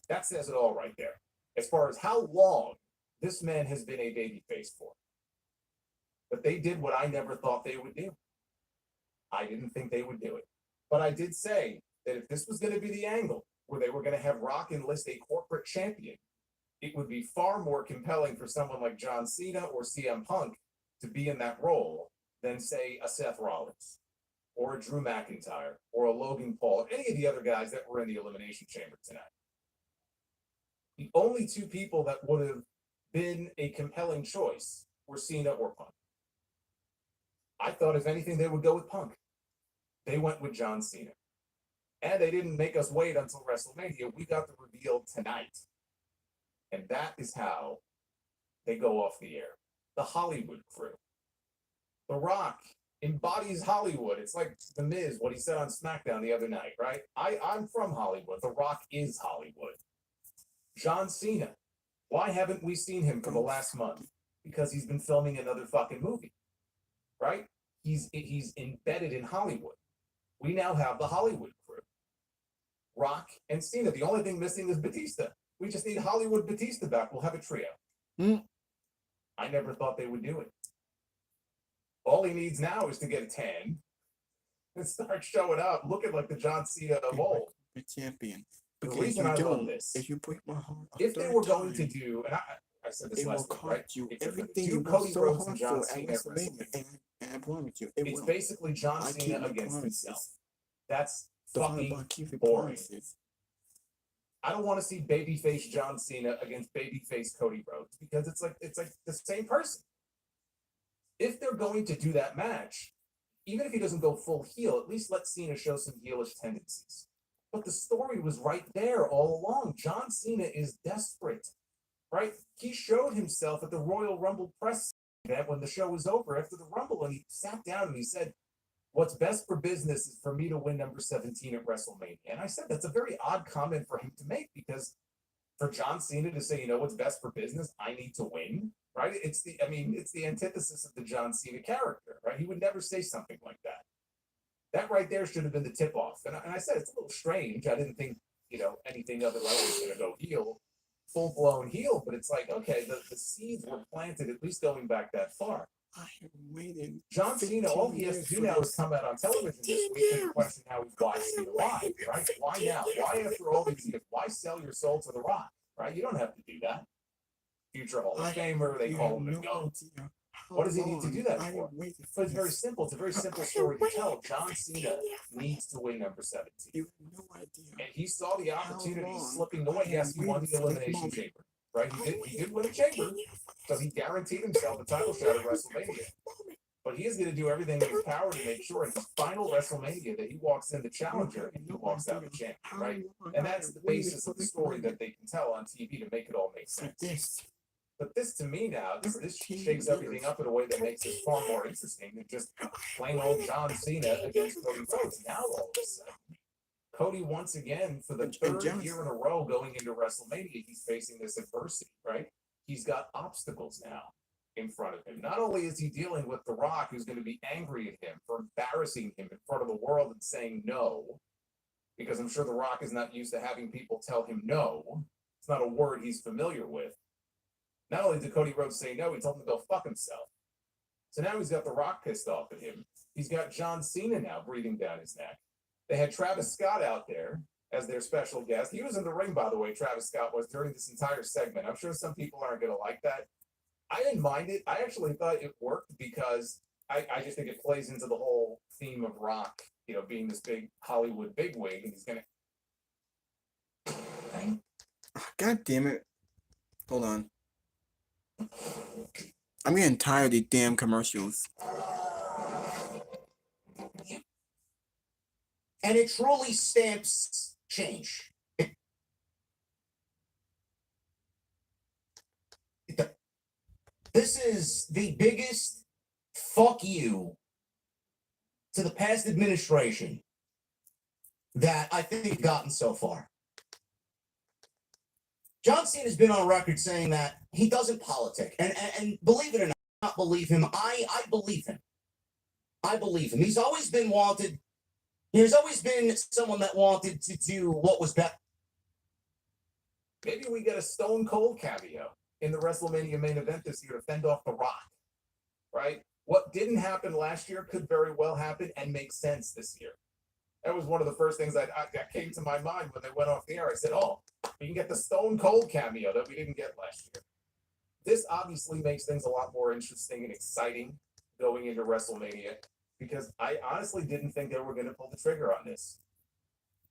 That says it all right there. As far as how long this man has been a babyface for. But they did what I never thought they would do. I didn't think they would do it. But I did say that if this was going to be the angle where they were going to have Rock enlist a corporate champion, it would be far more compelling for someone like John Cena or CM Punk to be in that role than, say, a Seth Rollins or a Drew McIntyre or a Logan Paul or any of the other guys that were in the Elimination Chamber tonight. The only two people that would have been a compelling choice were Cena or Punk. I thought, if anything, they would go with Punk. They went with John Cena. And they didn't make us wait until WrestleMania. We got the reveal tonight. And that is how they go off the air. The Hollywood crew. The Rock embodies Hollywood. It's like The Miz, what he said on SmackDown the other night, right? I'm from Hollywood. The Rock is Hollywood. John Cena. Why haven't we seen him for the last month? Because he's been filming another fucking movie, right? He's embedded in Hollywood. We now have the Hollywood crew. Rock and Cena. The only thing missing is Batista. We just need Hollywood Batista back. We'll have a trio. I never thought they would do it. All he needs now is to get a tan and start showing up, looking like the John Cena of old. The champion. The Because reason you I love don't, this, if you break my heart, if they were going to do, and I said this it will last week, cost right? you If they're gonna everything do you Cody worked so Rhodes and hard John for at Cena at WrestleMania, and I promise you, it it's will. basically John I keep Cena my against promises. himself. That's The hard fucking about keeping boring. promises. I don't want to see babyface John Cena against babyface Cody Rhodes because it's like the same person. If they're going to do that match, even if he doesn't go full heel, at least let Cena show some heelish tendencies. But the story was right there all along. John Cena is desperate, right? He showed himself at the Royal Rumble press event when the show was over after the Rumble, and he sat down and he said, "What's best for business is for me to win number 17 at WrestleMania." And I said, that's a very odd comment for him to make, because for John Cena to say, what's best for business, I need to win, right? It's the antithesis of the John Cena character, right? He would never say something like that. That right there should have been the tip-off. And I said, it's a little strange. I didn't think, anything other than was going to go heel, full-blown heel. But it's like, okay, the seeds were planted, at least going back that far. I have waited. John Cena, all he has to do now is come out on television this week and question how he's watching Cena live, right? Why now? Why after all these years? Why sell your soul to The Rock, right? You don't have to do that. Future Hall of Famer, they call him a GOAT. What does he need to do that for? So it's very simple. It's a very simple story to tell. John Cena needs to win number 17. You have no idea. And he saw the opportunity slipping away. Yes, he won the Elimination Chamber, right? He did win a chamber, so he guaranteed himself a title shot at WrestleMania. But he is going to do everything in his power to make sure in his final WrestleMania that he walks in the challenger and he walks out the champion, right? And that's the basis of the story that they can tell on TV to make it all make sense. But this, to me now, this shakes everything up in a way that makes it far more interesting than just plain old John Cena against Cody Rhodes. Now all of a sudden, Cody, once again, for the third year in a row going into WrestleMania, he's facing this adversity, right? He's got obstacles now in front of him. Not only is he dealing with The Rock, who's going to be angry at him for embarrassing him in front of the world and saying no, because I'm sure The Rock is not used to having people tell him no. It's not a word he's familiar with. Not only did Cody Rhodes say no, he told him to go fuck himself. So now he's got The Rock pissed off at him. He's got John Cena now breathing down his neck. They had Travis Scott out there as their special guest. He was in the ring, by the way, Travis Scott was, during this entire segment. I'm sure some people aren't going to like that. I didn't mind it. I actually thought it worked because I just think it plays into the whole theme of Rock, being this big Hollywood bigwig, and he's going to... God damn it. Hold on. I'm getting tired of these damn commercials. And it truly stamps change. This is the biggest fuck you to the past administration that I think we've gotten so far. John Cena has been on record saying that he doesn't politic. And believe it or not believe him, I believe him. I believe him. He's always been wanted. There's always been someone that wanted to do what was best. Maybe we get a Stone Cold cameo. in the WrestleMania main event this year to fend off The Rock, right? What didn't happen last year could very well happen and make sense this year. That was one of the first things that came to my mind when they went off the air. I said, oh, we can get the Stone Cold cameo that we didn't get last year. This obviously makes things a lot more interesting and exciting going into WrestleMania, because I honestly didn't think they were going to pull the trigger on this.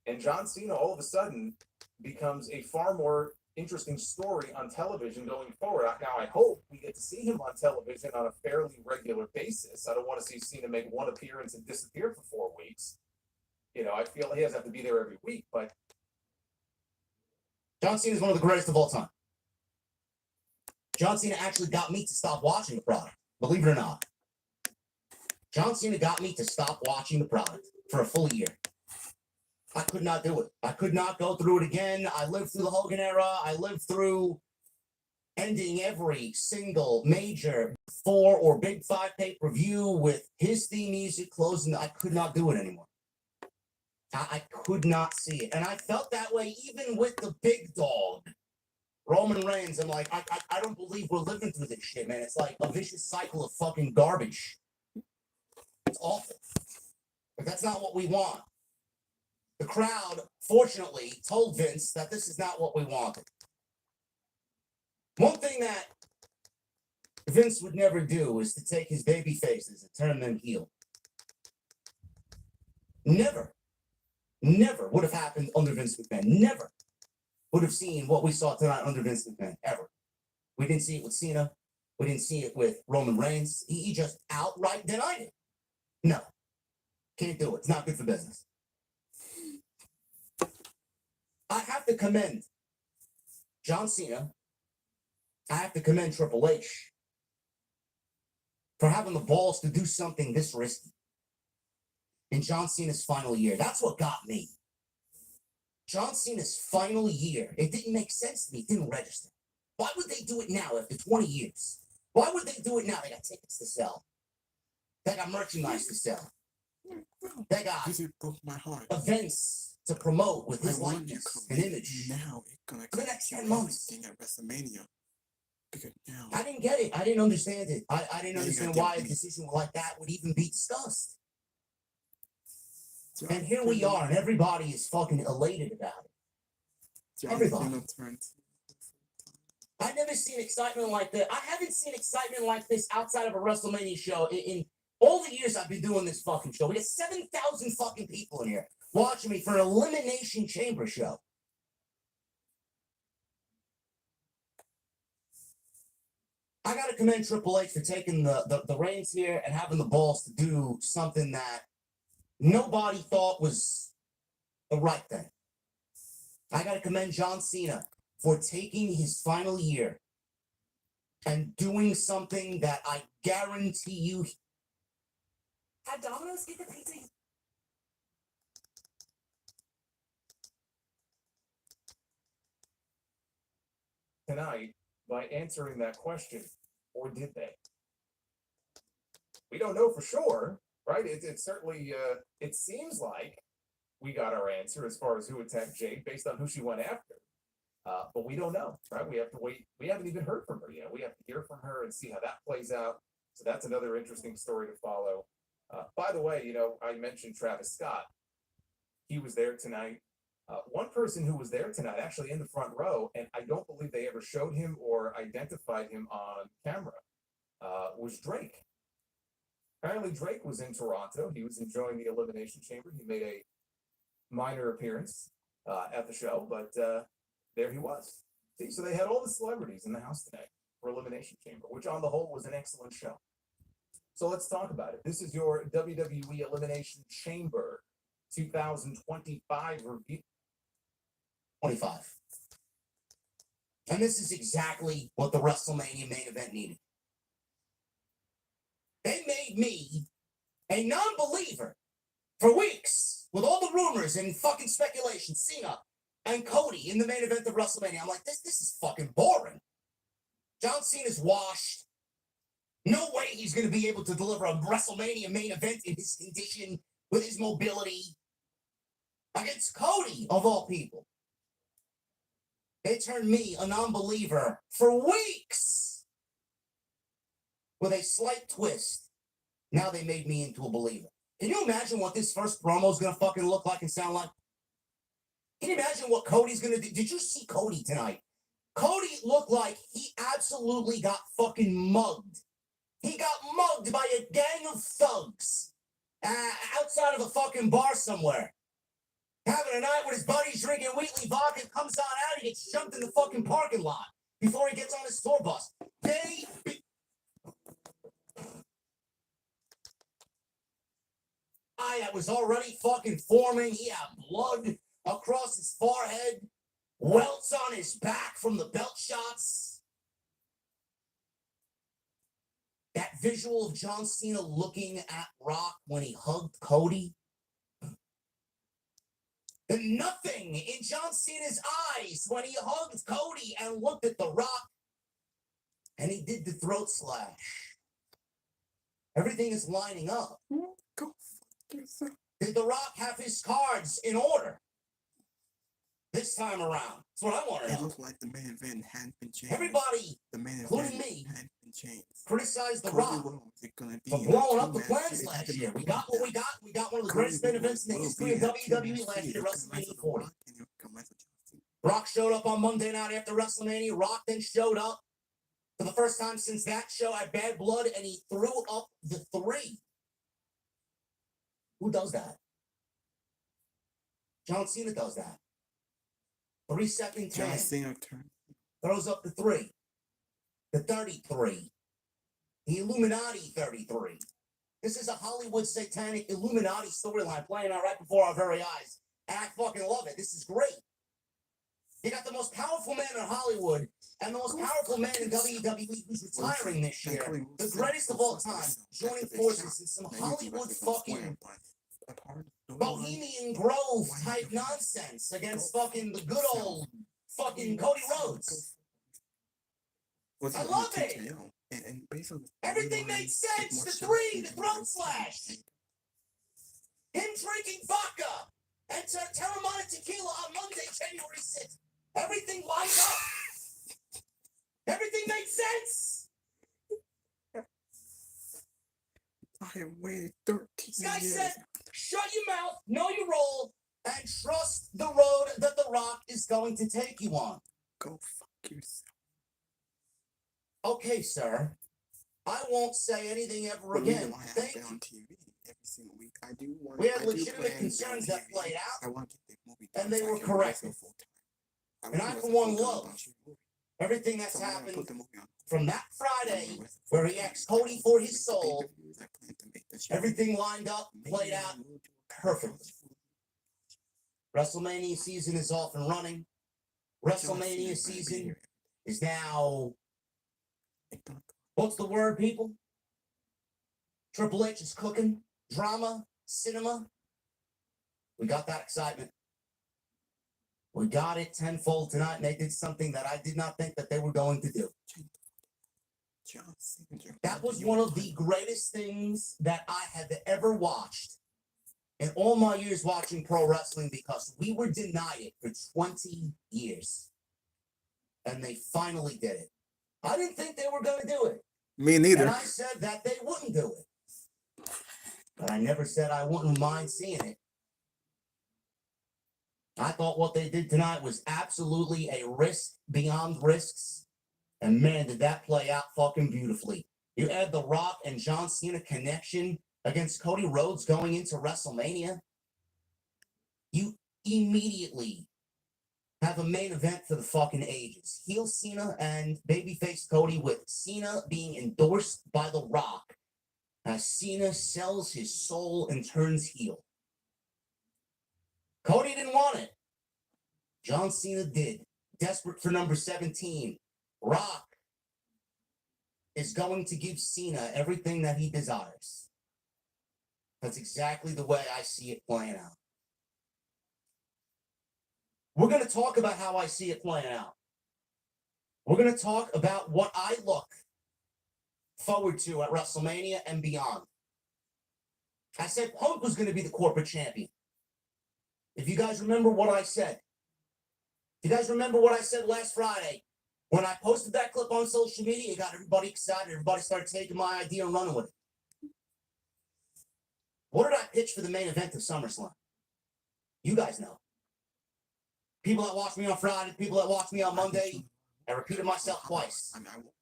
And John Cena all of a sudden becomes a far more interesting story on television going forward. Now, I hope we get to see him on television on a fairly regular basis. I don't want to see Cena make one appearance and disappear for 4 weeks. You know, I feel he doesn't have to be there every week, but John Cena is one of the greatest of all time. John Cena actually got me to stop watching the product, believe it or not. John Cena got me to stop watching the product for a full year. I could not do it. I could not go through it again. I lived through the Hogan era. I lived through ending every single major 4 or Big 5 pay-per-view with his theme music closing. I could not do it anymore. I could not see it. And I felt that way even with the big dog, Roman Reigns. I'm like, I don't believe we're living through this shit, man. It's like a vicious cycle of fucking garbage. It's awful. But that's not what we want. The crowd, fortunately, told Vince that this is not what we wanted. One thing that Vince would never do is to take his baby faces and turn them heel. Never would have happened under Vince McMahon. Never would have seen what we saw tonight under Vince McMahon, ever. We didn't see it with Cena. We didn't see it with Roman Reigns. He just outright denied it. No, can't do it. It's not good for business. I have to commend John Cena. I have to commend Triple H for having the balls to do something this risky in John Cena's final year. That's what got me. John Cena's final year, it didn't make sense to me. It didn't register. Why would they do it now after 20 years? Why would they do it now? They got tickets to sell. They got merchandise to sell. They got my heart. events to promote with his likeness and image. Now it's gonna for the next 10 months. at WrestleMania. Because now I didn't get it. I didn't understand it. I didn't understand why a decision like that would even be discussed. And here we are, and everybody is fucking elated about it. Everybody. I've never seen excitement like that. I haven't seen excitement like this outside of a WrestleMania show in all the years I've been doing this fucking show. We got 7,000 fucking people in here watching me for an Elimination Chamber show. I got to commend Triple H for taking the reins here and having the balls to do something that nobody thought was the right thing. I got to commend John Cena for taking his final year and doing something that I guarantee you. Had Domino's get the pizza? tonight by answering that question, or did they? We don't know for sure, right? It certainly, it seems like we got our answer as far as who attacked Jade based on who she went after. But we don't know, right? We have to wait. We haven't even heard from her yet. We have to hear from her and see how that plays out. So that's another interesting story to follow. By the way, I mentioned Travis Scott. He was there tonight. One person who was there tonight, actually in the front row, and I don't believe they ever showed him or identified him on camera, was Drake. Apparently Drake was in Toronto. He was enjoying the Elimination Chamber. He made a minor appearance at the show, but there he was. See, so they had all the celebrities in the house tonight for Elimination Chamber, which on the whole was an excellent show. So let's talk about it. This is your WWE Elimination Chamber 2025 review. 25. And this is exactly what the WrestleMania main event needed. They made me a non-believer for weeks with all the rumors and fucking speculation. Cena and Cody in the main event of WrestleMania. I'm like, this is fucking boring. John Cena's washed. No way he's going to be able to deliver a WrestleMania main event in his condition with his mobility against Cody, of all people. They turned me, a non-believer, for weeks with a slight twist. Now they made me into a believer. Can you imagine what this first promo is going to fucking look like and sound like? Can you imagine what Cody's going to do? Did you see Cody tonight? Cody looked like he absolutely got fucking mugged. He got mugged by a gang of thugs outside of a fucking bar somewhere. Having a night with his buddies, drinking Wheatley vodka, comes on out, he gets jumped in the fucking parking lot before he gets on his tour bus. That was already fucking forming. He had blood across his forehead, welts on his back from the belt shots. That visual of John Cena looking at Rock when he hugged Cody. And nothing in John Cena's eyes when he hugged Cody and looked at The Rock. And he did the throat slash. Everything is lining up. Go fuck yourself. Did The Rock have his cards in order this time around? That's what I want to know. It looked like the main event had been changed. Everybody, the main including event me, had been changed. criticized The Cody Rock Rhodes is gonna be for in blowing a up the two-match plans series. last It's year. gonna We be got what we that. got. We got one of the Cody greatest main Rhodes events in the will history be of in a WWE two-match last series. year, He'll come WrestleMania wrestle The 40. Rock and he'll come wrestle John Cena. Rock showed up on Monday night after WrestleMania. Rock then showed up for the first time since that show at Bad Blood, and he threw up the 3. Who does that? John Cena does that. 3-second John 10. Cena turned. Throws up the 3. The 33. The Illuminati 33. This is a Hollywood satanic Illuminati storyline playing out right before our very eyes. And I fucking love it. This is great. You got the most powerful man in Hollywood and the most powerful man in WWE who's retiring this year. The greatest of all time, joining forces in some Hollywood fucking Bohemian Grove type nonsense against fucking the good old fucking Cody Rhodes. I love it. And basically, everything made sense. The 3, the throat slash, him drinking vodka and Terramana tequila on Monday, January 6th. Everything lined up. Everything made sense. I have waited 13 This guy years. said, shut your mouth, know your role, and trust the road that The Rock is going to take you on. Go fuck yourself. Okay, sir. I won't say anything ever But again. I have Thank that you. on TV every single week. I do want. We had I do legitimate plan concerns to be on that TV. played out, I want to get the movie and done they so I were can corrected. wrestle full-time. And I, for one, love everything that's So I'm gonna happened put the movie on. from that I'm gonna Friday wrestle where he full-time. asked Cody for his Make the soul. pay-per-views. I plan to make the show. Everything lined up, played out perfectly. WrestleMania season is off and running. WrestleMania season is now, what's the word, people? Triple H is cooking. Drama, cinema. We got that excitement. We got it tenfold tonight, and they did something that I did not think that they were going to do. That was one of the greatest things that I have ever watched in all my years watching pro wrestling, because we were denied it for 20 years. And they finally did it. I didn't think they were going to do it. Me neither. And I said that they wouldn't do it. But I never said I wouldn't mind seeing it. I thought what they did tonight was absolutely a risk beyond risks. And man, did that play out fucking beautifully. You add The Rock and John Cena connection against Cody Rhodes going into WrestleMania. You immediately have a main event for the fucking ages. Heel Cena and babyface Cody, with Cena being endorsed by The Rock as Cena sells his soul and turns heel. Cody didn't want it. John Cena did. Desperate for number 17. Rock is going to give Cena everything that he desires. That's exactly the way I see it playing out. We're going to talk about how I see it playing out. We're going to talk about what I look forward to at WrestleMania and beyond. I said Punk was going to be the corporate champion. If you guys remember what I said, You guys remember what I said last Friday? When I posted that clip on social media, it got everybody excited. Everybody started taking my idea and running with it. What did I pitch for the main event of SummerSlam? You guys know. People that watched me on Friday, people that watched me on Monday, I repeated myself twice.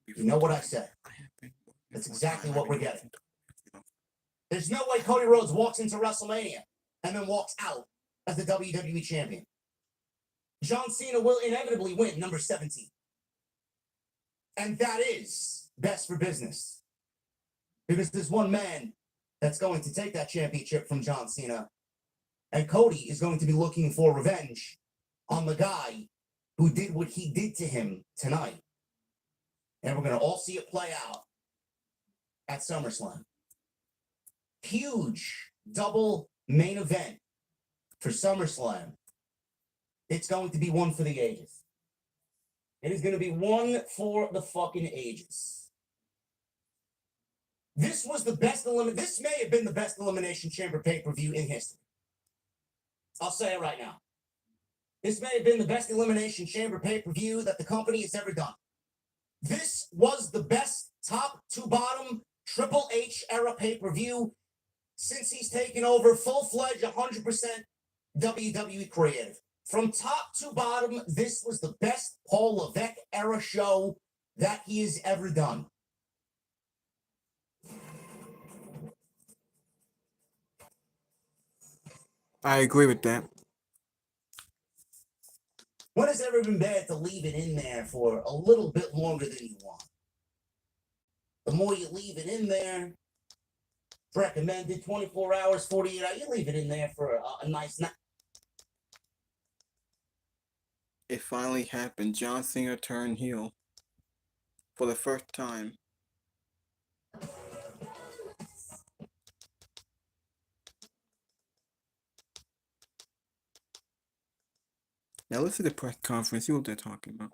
You know what I said. That's exactly what we're getting. There's no way Cody Rhodes walks into WrestleMania and then walks out as the WWE champion. John Cena will inevitably win number 17. And that is best for business. Because there's one man that's going to take that championship from John Cena. And Cody is going to be looking for revenge on the guy who did what he did to him tonight. And we're going to all see it play out at SummerSlam. Huge double main event for SummerSlam. It's going to be one for the ages. It is going to be one for the fucking ages. This was the best This may have been the best Elimination Chamber pay-per-view in history. I'll say it right now. This may have been the best Elimination Chamber pay-per-view that the company has ever done. This was the best top to bottom Triple H era pay-per-view since he's taken over full-fledged 100% WWE creative. From top to bottom, this was the best Paul Levesque era show that he has ever done. I agree with that. When has it ever been bad to leave it in there for a little bit longer than you want? The more you leave it in there, it's recommended 24 hours, 48 hours, you leave it in there for a nice night. It finally happened. John Cena turned heel for the first time. Now let's see the press conference, see what they're talking about.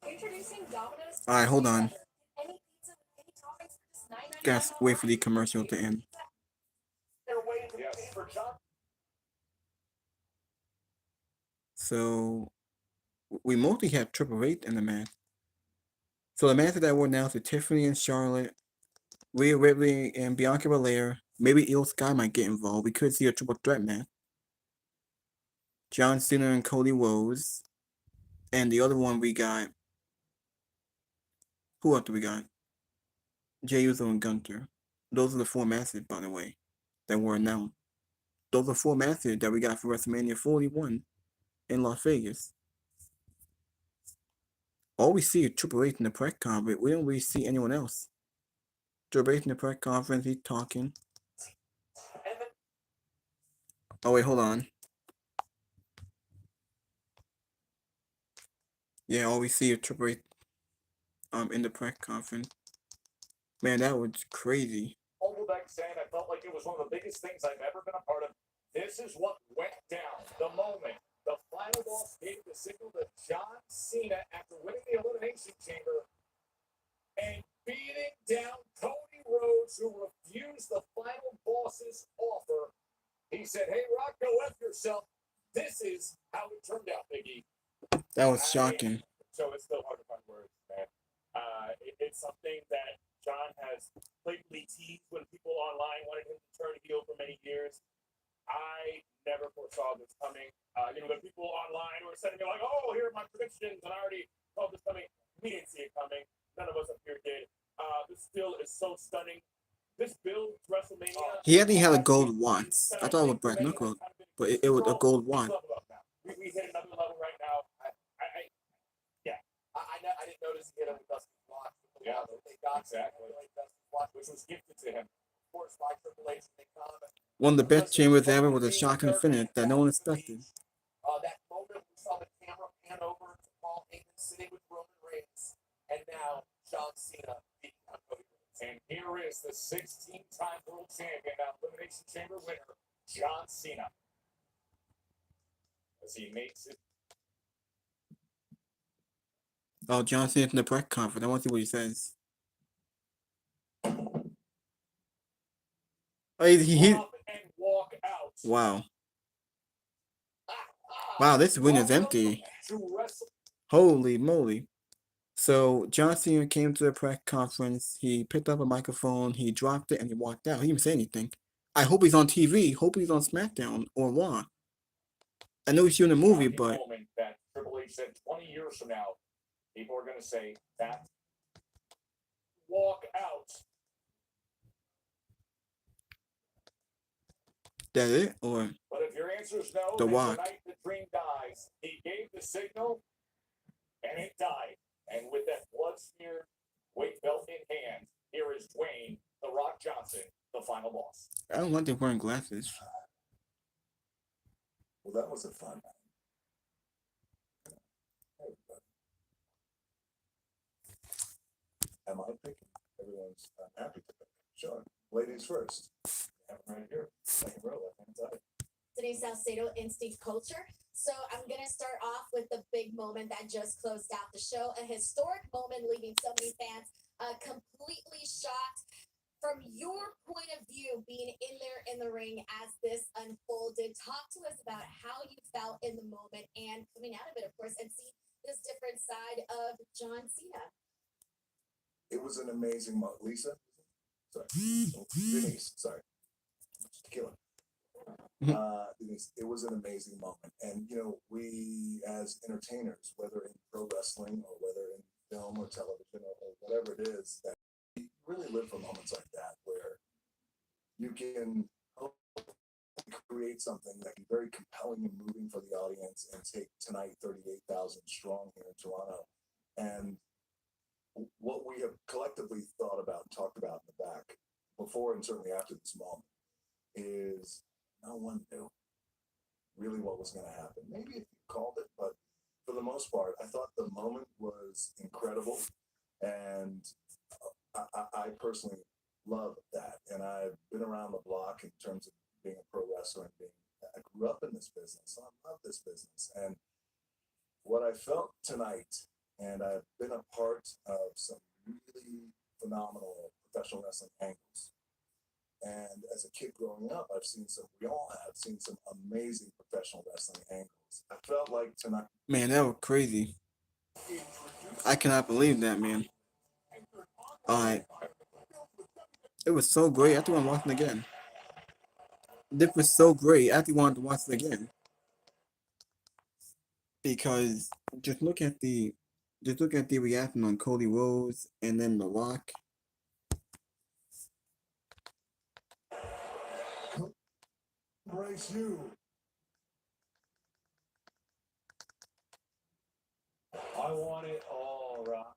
Introducing Domino's. Alright, hold on. Any pizza with any toppings for just $9.99 Guys, wait for the commercial to end. Yes, for John. So we mostly have Triple H in the match. So the matches that were announced are Tiffany and Charlotte, Rhea Ripley and Bianca Belair. Maybe Io Sky might get involved. We could see a triple threat match. John Cena and Cody Rhodes. And the other one we got. Who else do we got? Jey Uso and Gunther. Those are the 4 matches, by the way, that were announced. Those are 4 matches that we got for WrestleMania 41 in Las Vegas. All we see is Triple H in the press conference. We don't really see anyone else. Triple H in the press conference, he's talking. Oh wait, hold on. Yeah, all we see is Triple H in the press conference. Man, that was crazy. Olbeck saying, I felt like it was one of the biggest things I've ever been a part of. This is what went down. The moment the final boss gave the signal to John Cena after winning the Elimination Chamber and beating down Cody Rhodes, who refused the final boss's offer. He said, hey, Rock, go F yourself. This is how it turned out, Biggie. That was shocking. So it's still hard to find words, man. It's something that John has blatantly teased when people online wanted him to turn heel for many years. I never foresaw this coming. The people online were sending me like, oh, here are my predictions, and I already saw this coming. We didn't see it coming. None of us up here did. This still is so stunning. This build WrestleMania. He hadn't had a gold once. I thought it was Brad Knuckles, but it was a gold one. We hit another level right now. I didn't notice he hit him with Dustin's watch. Yeah, they got exactly. Dustin's watch, which was gifted to him. Of course, by Triple H. One of the best chambers ever with a shocking finish that no one expected. That moment we saw the camera pan over to Paul Heyman sitting with Roman Reigns, and now John Cena beating on Cody Rhodes. And here is the 16-time world champion, now Elimination Chamber winner, John Cena. As he makes it. Oh, John Cena's in the press conference. I want to see what he says. Oh, he hit. Drop and walk out. Wow. Wow, this win is empty. Holy moly. So John Cena came to the press conference, he picked up a microphone, he dropped it, and he walked out. He didn't say anything. I hope he's on TV. Hope he's on SmackDown or Raw. I know he's shooting a movie, but moment that Triple H said 20 years from now, people are going to say that. Walk out. that it? Or But if your answer is no, The then Rock. tonight the dream dies. He gave the signal, and it died. And with that blood-smeared weight belt in hand, here is Dwayne "The Rock" Johnson, the final boss. I don't like them wearing glasses. Well, that was a fun night. Am I picking? Everyone's happy to pick. Sure. Ladies first. Have it right here. Second row, left-hand side. Today's Salcedo Instinct Culture. So I'm going to start off with the big moment that just closed out the show. A historic moment leaving so many fans completely shocked. From your point of view, being in there in the ring as this unfolded, talk to us about how you felt in the moment and coming out of it, of course, and see this different side of John Cena. It was an amazing moment. Lisa? Sorry. Denise, sorry. Tequila. Denise, it was an amazing moment. And, you know, we as entertainers, whether in pro wrestling or whether in film or television or whatever it is, that we really live for moments like that where you can create something that can be very compelling and moving for the audience and take tonight 38,000 strong here in Toronto. And what we have collectively thought about and talked about in the back before and certainly after this moment is no one knew really what was going to happen. Maybe if you called it, but for the most part, I thought the moment was incredible. And I personally love that. And I've been around the block in terms of being a pro wrestler and I grew up in this business. So I love this business. And what I felt tonight, and I've been a part of some really phenomenal professional wrestling angles. And as a kid growing up, we all have seen some amazing professional wrestling angles. I felt like tonight. Man, that was crazy. I cannot believe that, man. Alright. It was so great. I think I'm watching again. This was so great. I actually wanted to watch it again. Because just look at the reaction on Cody Rhodes and then The Rock. Embrace you. I want it all, Rock.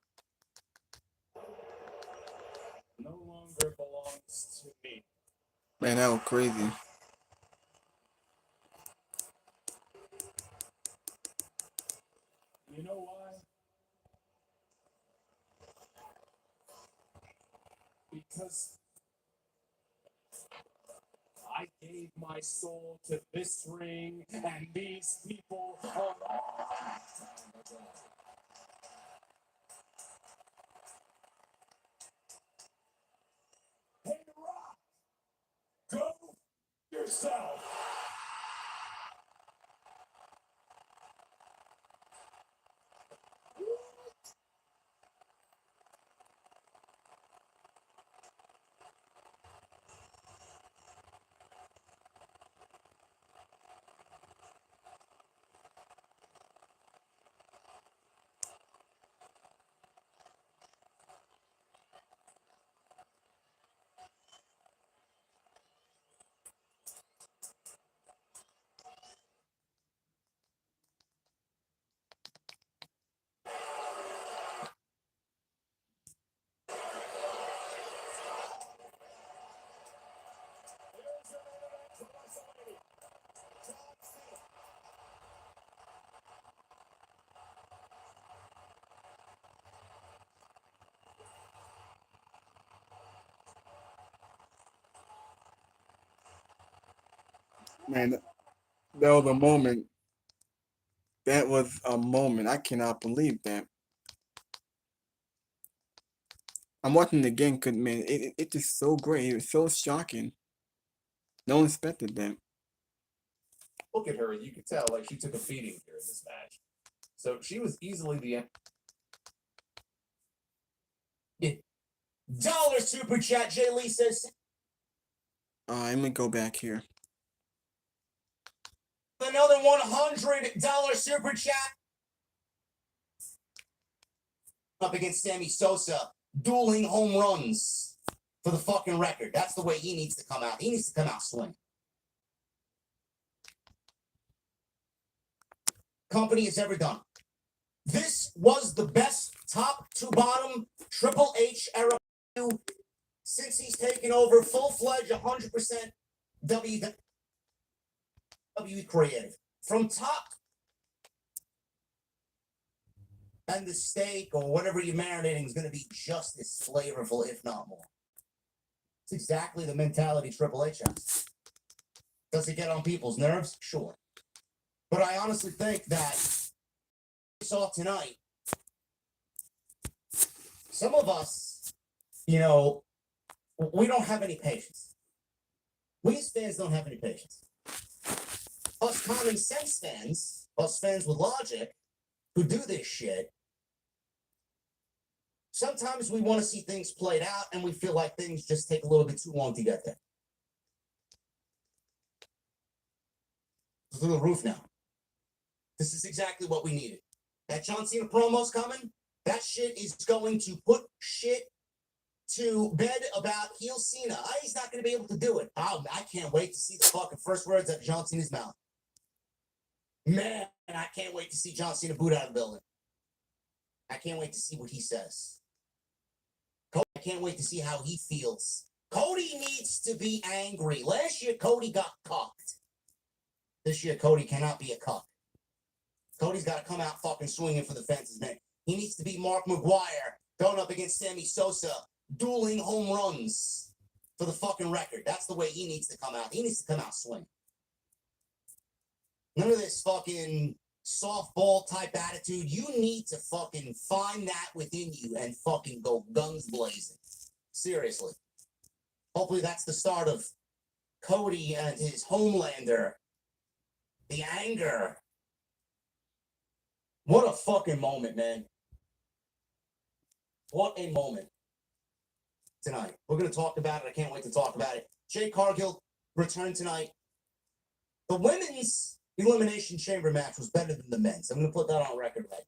No longer belongs to me. Man, that was crazy. You know why? Because I gave my soul to this ring and these people a long time ago. Hey, Rock, go yourself. Man, that was a moment. That was a moment. I cannot believe that. I'm watching the game, cause man, it's just so great. It was so shocking. No one expected that. Look at her. You could tell like she took a beating here in this match. So she was easily the Dollar super chat. Jay Lee says I'm gonna go back here. another $100 super chat. Up against Sammy Sosa, dueling home runs for the fucking record. That's the way he needs to come out. He needs to come out swinging. Company has ever done. This was the best top to bottom Triple H era since he's taken over full-fledged 100% WWE creative. From top, and the steak or whatever you're marinating is going to be just as flavorful, if not more. It's exactly the mentality Triple H has. Does it get on people's nerves? Sure. But I honestly think that we saw tonight, some of us, you know, we don't have any patience. We as fans don't have any patience. Us common sense fans, us fans with logic, who do this shit, sometimes we want to see things played out and we feel like things just take a little bit too long to get there. Through the roof now. This is exactly what we needed. That John Cena promo's coming. That shit is going to put shit to bed about heel Cena. He's not going to be able to do it. Oh, I can't wait to see the fucking first words out of John Cena's mouth. Man, I can't wait to see John Cena boot out of the building. I can't wait to see what he says. I can't wait to see how he feels. Cody needs to be angry. Last year, Cody got cocked. This year, Cody cannot be a cuck. Cody's got to come out fucking swinging for the fences, man. He needs to be Mark McGuire going up against Sammy Sosa, dueling home runs for the fucking record. That's the way he needs to come out. He needs to come out swinging. None of this fucking softball type attitude. You need to fucking find that within you and fucking go guns blazing. Seriously. Hopefully that's the start of Cody and his Homelander. The anger. What a fucking moment, man. What a moment tonight. We're going to talk about it. I can't wait to talk about it. Jade Cargill returned tonight. The women's Elimination Chamber match was better than the men's. I'm going to put that on record right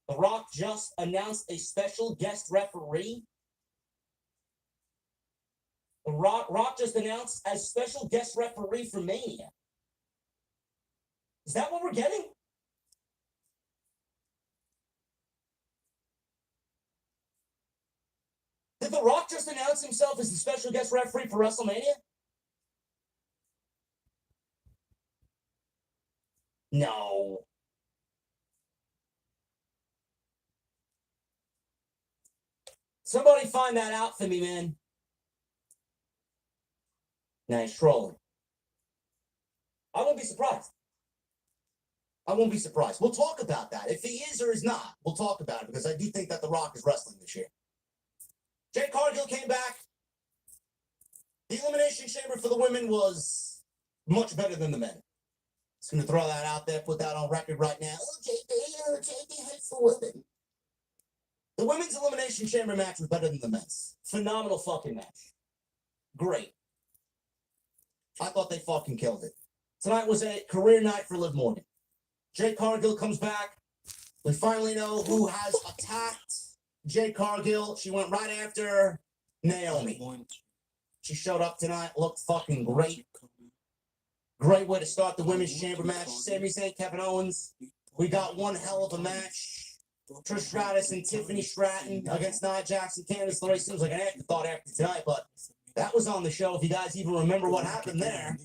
now. The Rock just announced a special guest referee. The Rock just announced as special guest referee for Mania. Is that what we're getting? Did The Rock just announce himself as the special guest referee for WrestleMania? No. Somebody find that out for me, man. Nice trolling. I won't be surprised. I won't be surprised. We'll talk about that. If he is or is not, we'll talk about it because I do think that The Rock is wrestling this year. Jade Cargill came back. The Elimination Chamber for the women was much better than the men. Just going to throw that out there, put that on record right now. Oh, JD hates the women. The women's Elimination Chamber match was better than the men's. Phenomenal fucking match. Great. I thought they fucking killed it. Tonight was a career night for Liv Morgan. Jade Cargill comes back. We finally know who has attacked Jade Cargill. She went right after Naomi. She showed up tonight, looked fucking great. Great way to start the women's chamber match. Sami Zayn, Kevin Owens. We got one hell of a match. Trish Stratus and Tiffany Stratton against Nia Jackson. Candice LeRae seems like an afterthought after tonight, but that was on the show. If you guys even remember what happened there.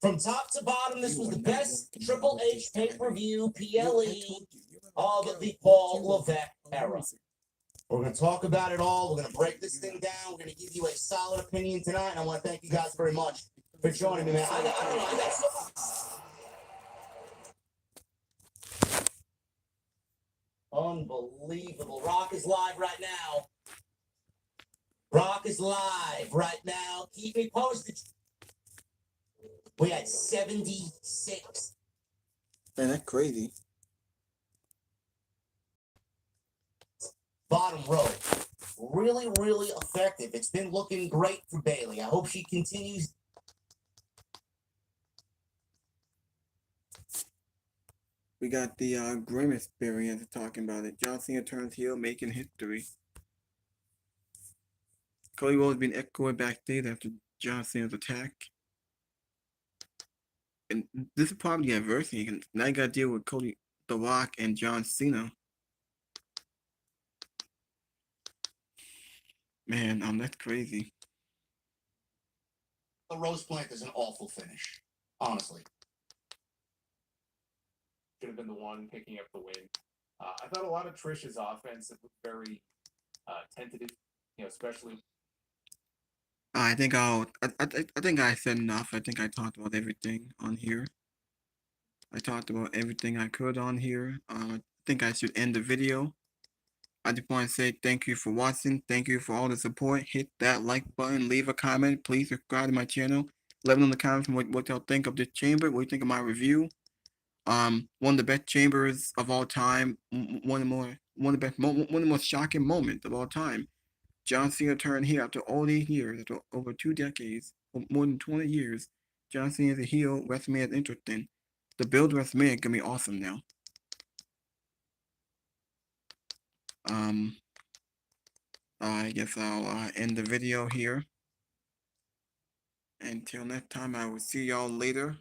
From top to bottom, this was the best Triple H pay-per-view PLE of the Paul Levesque era. We're going to talk about it all. We're going to break this thing down. We're going to give you a solid opinion tonight. And I want to thank you guys very much for joining me, man. I don't know. I got so unbelievable. Rock is live right now. Brock is live right now. Keep me posted. We had 76. Man, that's crazy. Bottom row. Really, really effective. It's been looking great for Bailey. I hope she continues. We got the Grim experience talking about it. John Cena turns heel, making history. Cody Rhodes been echoing backstage after John Cena's attack. And this is probably the adversity. Now you got to deal with Cody, The Rock, and John Cena. Man, that's crazy. The Rose Plant is an awful finish. Honestly. Should have been the one picking up the win. I thought a lot of Trish's offense looked very tentative, especially. I think I think I said enough. I think I talked about everything on here. I talked about everything I could on here. I think I should end the video. I just want to say thank you for watching. Thank you for all the support. Hit that like button. Leave a comment. Please subscribe to my channel. Let me know in the comments what y'all think of this chamber. What you think of my review. One of the best chambers of all time. One of the most shocking moments of all time. John Cena turned heel after all these years, after over 2 decades, more than 20 years. John Cena is a heel. WrestleMania is interesting. The build to WrestleMania is gonna be awesome now. I guess I'll end the video here. Until next time, I will see y'all later.